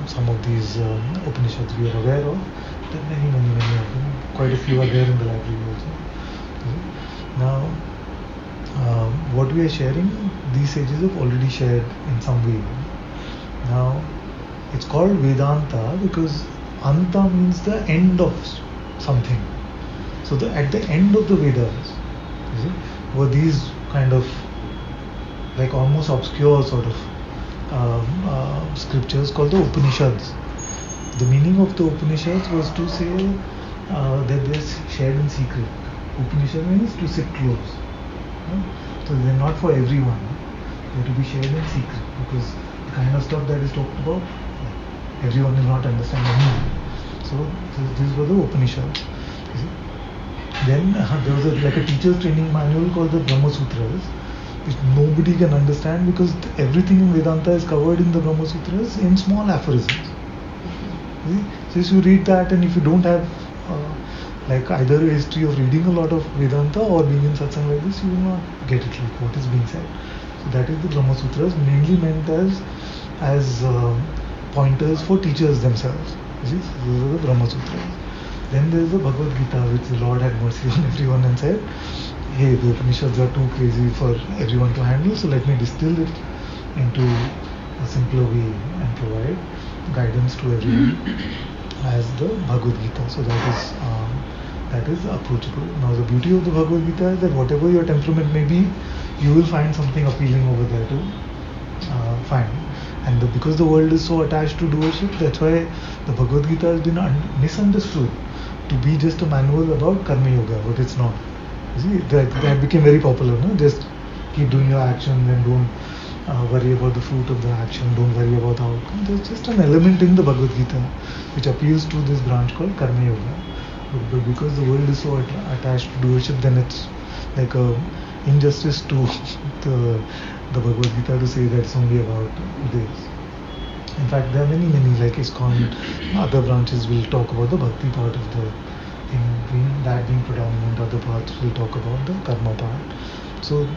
some of these Upanishads we are aware of. There are many of them. Quite a few are there in the library also. Now, what we are sharing, these sages have already shared in some way. Now, it's called Vedanta because Anta means the end of something. So at the end of the Vedas, were these kind of like almost obscure sort of scriptures called the Upanishads. The meaning of the Upanishads was to say that they're shared in secret. Upanishad means to sit close. So they're not for everyone. They're to be shared in secret because the kind of stuff that is talked about, everyone will not understand anything. So these were the Upanishads. Then there was like a teacher's training manual called the Brahma Sutras, which nobody can understand because everything in Vedanta is covered in the Brahma Sutras in small aphorisms. So if you read that, and if you don't have like either a history of reading a lot of Vedanta or being in satsang like this, you will not get it like what is being said. So that is the Brahma Sutras, mainly meant as pointers for teachers themselves. You see, so those are the Brahma Sutras. Then there is the Bhagavad Gita, which the Lord had mercy on everyone and said, hey, the Upanishads are too crazy for everyone to handle, so let me distill it into a simpler way and provide guidance to everyone as the Bhagavad Gita. So that is approachable. Now the beauty of the Bhagavad Gita is that whatever your temperament may be, you will find something appealing over there to find. And because the world is so attached to doership, that's why the Bhagavad Gita has been misunderstood to be just a manual about Karma Yoga, but it's not. You see, that became very popular. No? Just keep doing your action and don't worry about the fruit of the action, don't worry about the outcome. There's just an element in the Bhagavad Gita which appeals to this branch called Karma Yoga. But because the world is so attached to doership, then it's like a injustice to the Bhagavad Gita to say that it's only about this. In fact, there are many like ISKCON, other branches will talk about the Bhakti part of the thing, that being predominant. Other parts will talk about the Karma part. So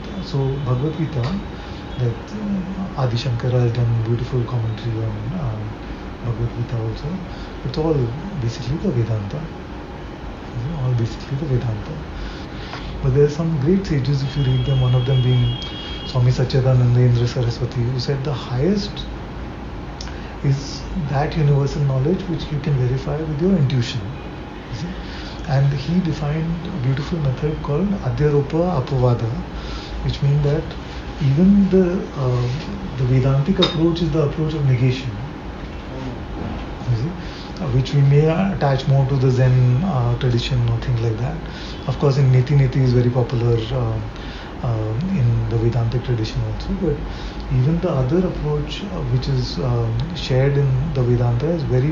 Bhagavad Gita, that Adi Shankara has done beautiful commentary on Bhagavad Gita also. It's all basically the Vedanta. All basically the Vedanta. But there are some great sages if you read them, one of them being Swami Satchidananda Indra Saraswati, who said the highest is that universal knowledge which you can verify with your intuition. You see? And he defined a beautiful method called Adhyaropa Apavada, which means that even the Vedantic approach is the approach of negation. You see? Which we may attach more to the Zen tradition or things like that. Of course, in Neti is very popular in the Vedantic tradition also, but even the other approach which is shared in the Vedanta is very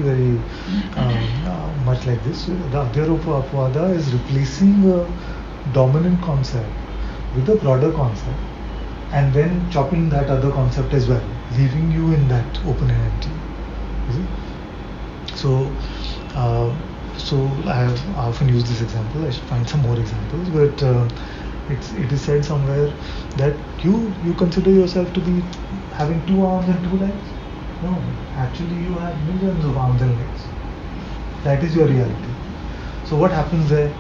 much like this. The Adhyaropa Apavada is replacing a dominant concept with a broader concept and then chopping that other concept as well, leaving you in that open and empty. You see? So I often use this example. I should find some more examples, but it is said somewhere that you consider yourself to be having 2 arms and 2 legs. No, actually you have millions of arms and legs. That is your reality. So what happens there?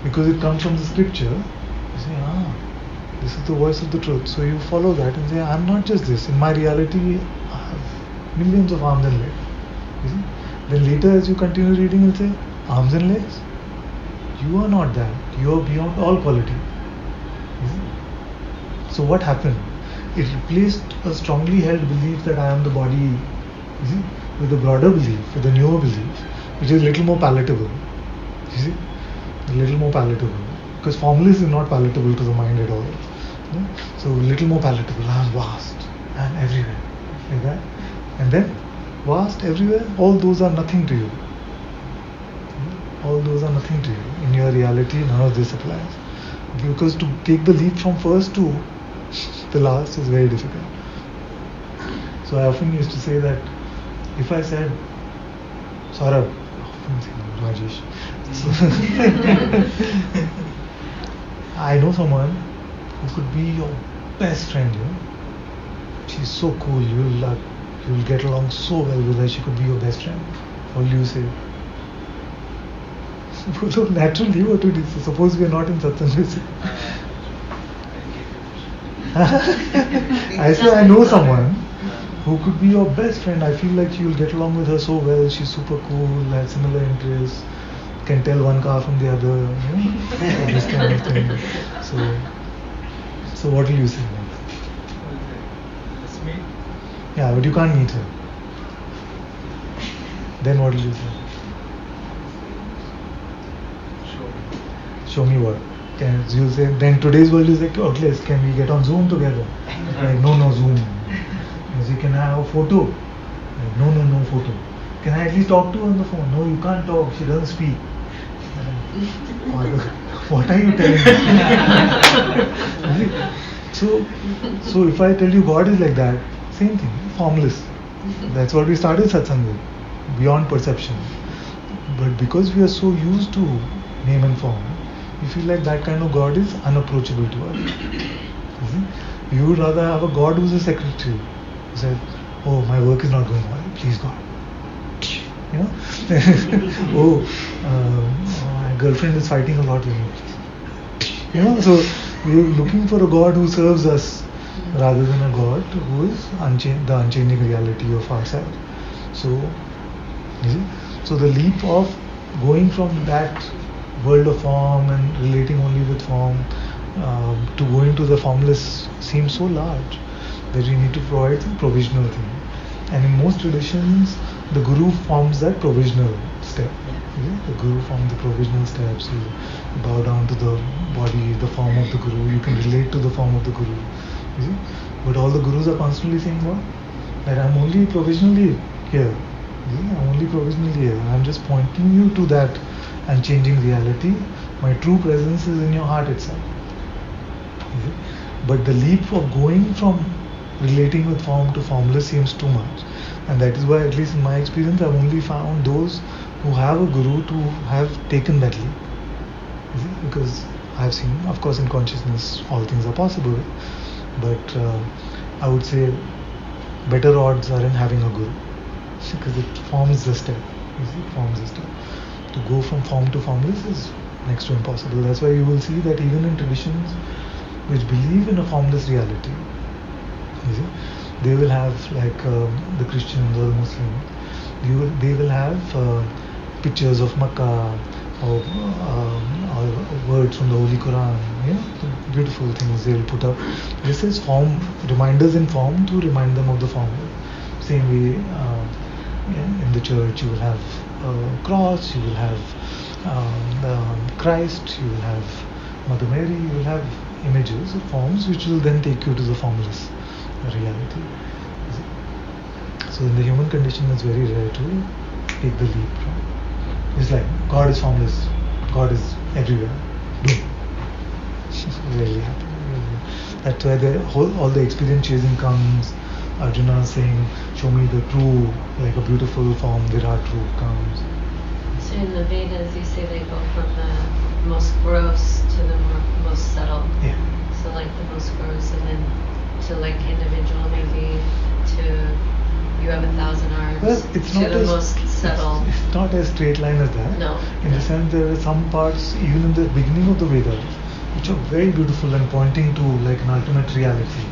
Because it comes from the scripture, you say, this is the voice of the truth. So you follow that and say, I'm not just this. In my reality, I have millions of arms and legs. You see? Then later as you continue reading, you'll say, arms and legs? You are not that. You are beyond all quality. So what happened? It replaced a strongly held belief that I am the body, you see, with a broader belief, with a newer belief, which is a little more palatable. You see? A little more palatable. Because formless is not palatable to the mind at all. So a little more palatable. I am vast. I am everywhere. Like that. And then vast everywhere, all those are nothing to you. All those are nothing to you. In your reality, none of this applies. Because to take the leap from first to the last is very difficult. So I often used to say that if I said, Saurabh, Rajesh, I know someone who could be your best friend, She's so cool, you'll you will get along so well with her, she could be your best friend. What do you say? So naturally, what would you say? Suppose we are not in satsang. I say I know someone who could be your best friend. I feel like you'll get along with her so well. She's super cool, has similar interests, can tell one car from the other, this kind of thing. So what will you say? Let's meet. Yeah, but you can't meet her. Then what will you say? Show me what? Can you say? Then today's world is like, okay, can we get on Zoom together? Like, no Zoom. You can have a photo. Like, no photo. Can I at least talk to her on the phone? No, you can't talk. She doesn't speak. What are you telling me? So if I tell you God is like that, same thing, formless. That's what we started satsang with, beyond perception. But because we are so used to name and form, we feel like that kind of God is unapproachable to us. You would rather have a God who's a secretary who said, oh, my work is not going well, please God. My girlfriend is fighting a lot with me. So we're looking for a God who serves us rather than a God who is the unchanging reality of ourselves. So the leap of going from that world of form and relating only with form to going to the formless seems so large that we need to provide some provisional thing. And in most traditions, the Guru forms that provisional step. The Guru forms the provisional steps. You bow down to the body, the form of the Guru. You can relate to the form of the Guru. But all the Gurus are constantly saying what? That I'm only provisionally here. I'm only provisionally here. I'm just pointing you to that unchanging reality. My true presence is in your heart itself. But the leap of going from relating with form to formless seems too much. And that is why, at least in my experience, I've only found those who have a guru to have taken that leap. Because I've seen, of course, in consciousness, all things are possible. But I would say better odds are in having a guru. Because it forms the step. It forms the step. To go from form to formless is next to impossible. That's why you will see that even in traditions which believe in a formless reality, they will have, like the Christians or the Muslims, they will have pictures of Makkah or words from the Holy Quran, the beautiful things they will put up. This is form, reminders in form to remind them of the form. Same way in the church you will have a cross, you will have Christ, you will have Mother Mary, you will have images of forms which will then take you to the formless reality. So in the human condition it's very rare to take the leap. It's like God is formless, God is everywhere. Boom. Really happy. That's why all the experience chasing comes. Arjuna saying, show me the true, like a beautiful form, Virat Roop comes. So in the Vedas you say they go from the most gross to the most subtle. Yeah. So like the most gross and then to like individual maybe to you have 1,000 arms. Well, it's to not the most subtle. It's not as straight line as that. No. In the sense there are some parts even in the beginning of the Vedas which are very beautiful and pointing to like an ultimate reality.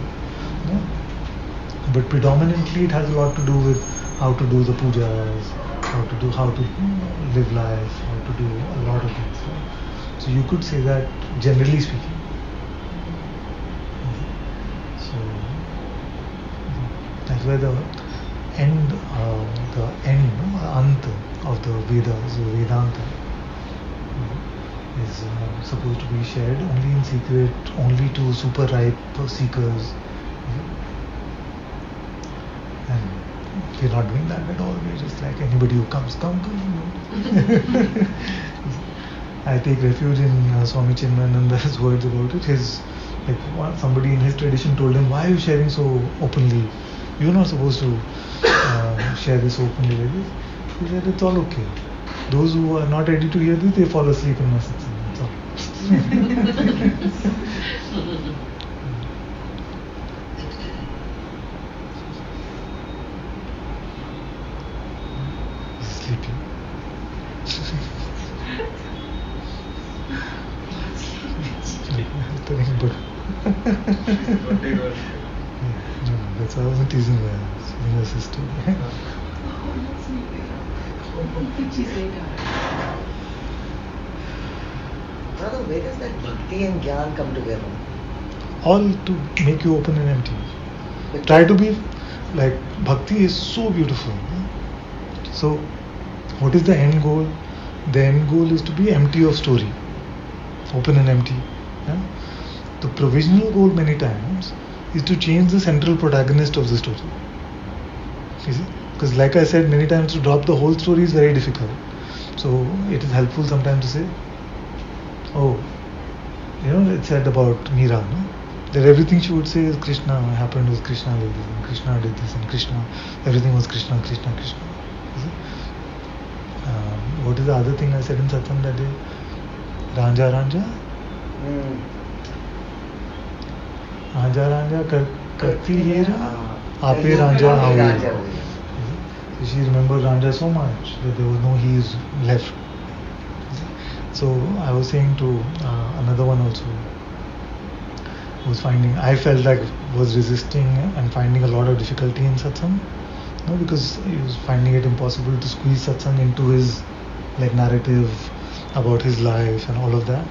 But predominantly it has a lot to do with how to do the pujas, how to live life, how to do a lot of things. So you could say that generally speaking. So that's why the end, Anta of the Vedas, the Vedanta, is supposed to be shared only in secret, only to super ripe seekers. And we're not doing that at all. We're just like anybody who comes, come. I take refuge in Swami Chinmayananda's words about it. Somebody in his tradition told him, why are you sharing so openly? You're not supposed to share this openly like this. He said, it's all okay. Those who are not ready to hear this, they fall asleep in my satsang. That's all. telling but no, that's I wasn't teasing her. She's her sister. Brother, where does that bhakti and gyan come together? All to make you open and empty. But Try to be like bhakti is so beautiful. So, what is the end goal? The end goal is to be empty of story, open and empty. Yeah? The provisional goal many times is to change the central protagonist of the story. You see? Because, like I said many times, to drop the whole story is very difficult. So, it is helpful sometimes to say, oh, it's said about Meera, no? That everything she would say is Krishna happened with Krishna like this, and Krishna did this, and Krishna, everything was Krishna, Krishna, Krishna. You see? What is the other thing I said in Satsang that day? Ranja, Ranja? Ranja, Ranja, Karti Hera, Ape Ranja, Awe. So she remembered Ranja so much that there was no he's left. So I was saying to another one also, I felt like was resisting and finding a lot of difficulty in satsang, because he was finding it impossible to squeeze satsang into his narrative about his life and all of that.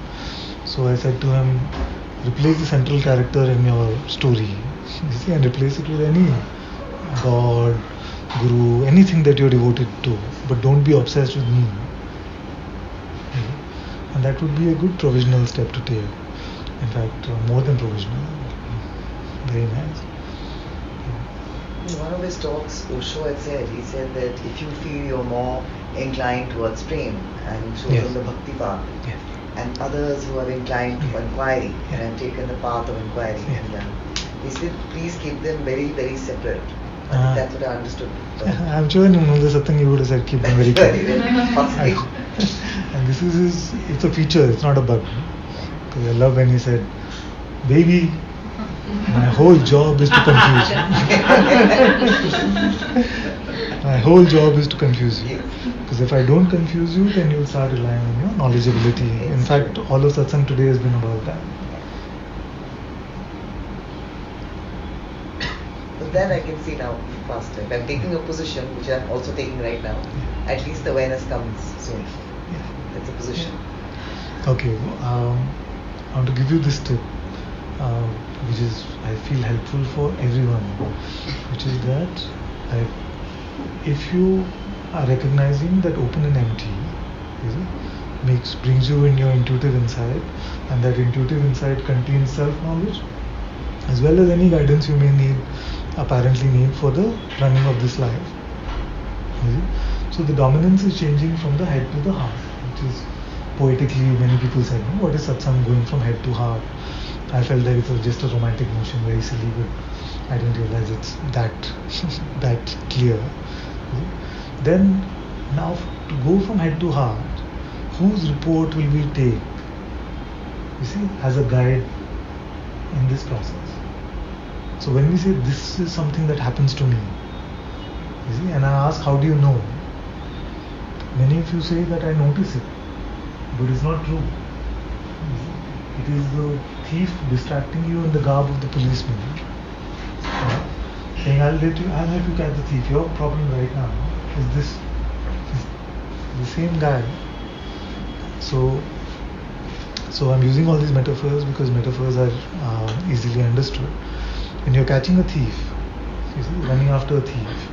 So I said to him, replace the central character in your story, and replace it with any God, Guru, anything that you're devoted to, but don't be obsessed with me. And that would be a good provisional step to take. In fact, more than provisional. Very nice. In one of his talks, Osho had said, he said that if you feel you're more inclined towards prem and chosen the bhakti path, and others who are inclined to inquiry and have taken the path of inquiry, he said, please keep them very, very separate. I think that's what I understood. I'm sure in the Satsang you would have said keep them very separate. And this is it's a feature, it's not a bug. Because I love when he said, baby, my whole job is to confuse you. My whole job is to confuse you. Because if I don't confuse you, then you'll start relying on your knowledgeability. In fact, all of Satsang today has been about that. But then I can see now faster. If I'm taking a position, which I'm also taking right now, at least the awareness comes soon. That's a position. Okay, I want to give you this tip, which is I feel helpful for everyone, which is that if you are recognizing that open and empty brings you in your intuitive insight, and that intuitive insight contains self-knowledge as well as any guidance you may apparently need for the running of this life. So the dominance is changing from the head to the heart, which is poetically many people said, what is satsang going from head to heart? I felt that it was just a romantic notion, very silly, but I didn't realize it's that clear. Then now to go from head to heart, whose report will we take? You see, as a guide in this process. So when we say this is something that happens to me, you see, and I ask how do you know? Many of you say that I notice it, but it's not true. It is the thief distracting you in the garb of the policeman. Saying, I'll help you catch the thief. Your problem right now is this. The same guy. So I'm using all these metaphors because metaphors are easily understood. When you're catching a thief, you see, running after a thief,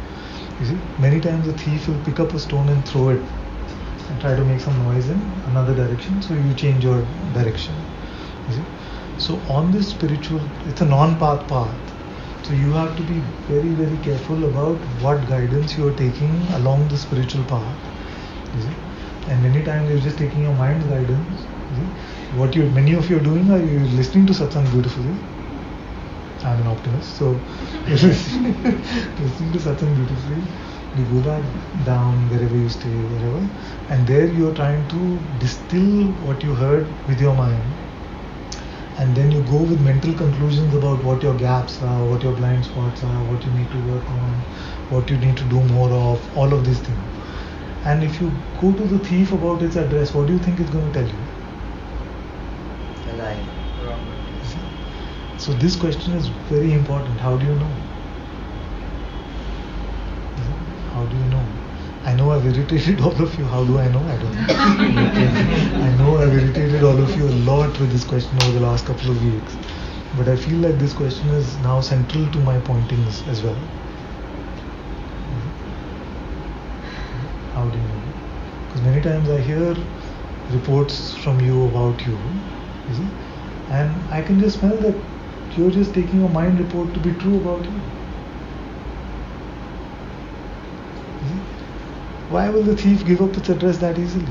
you see, many times a thief will pick up a stone and throw it and try to make some noise in another direction, so you change your direction. You see? So on this spiritual, it's a non-path path. So you have to be very, very careful about what guidance you are taking along the spiritual path. You see? And many times you're just taking your mind's guidance. You see? What many of you are doing are you listening to satsang beautifully. I'm an optimist, so listening to satsang beautifully. You go back down wherever you stay, wherever, and there you are trying to distill what you heard with your mind. And then you go with mental conclusions about what your gaps are, what your blind spots are, what you need to work on, what you need to do more of, all of these things. And if you go to the thief about its address, what do you think it's going to tell you? A lie. So this question is very important. How do you know? How do you know? I know I've irritated all of you. How do I know? I don't know. I know I've irritated all of you a lot with this question over the last couple of weeks. But I feel like this question is now central to my pointings as well. How do you know? Because many times I hear reports from you about you see, and I can just smell that you're just taking a mind report to be true about you. See? Why will the thief give up its address that easily?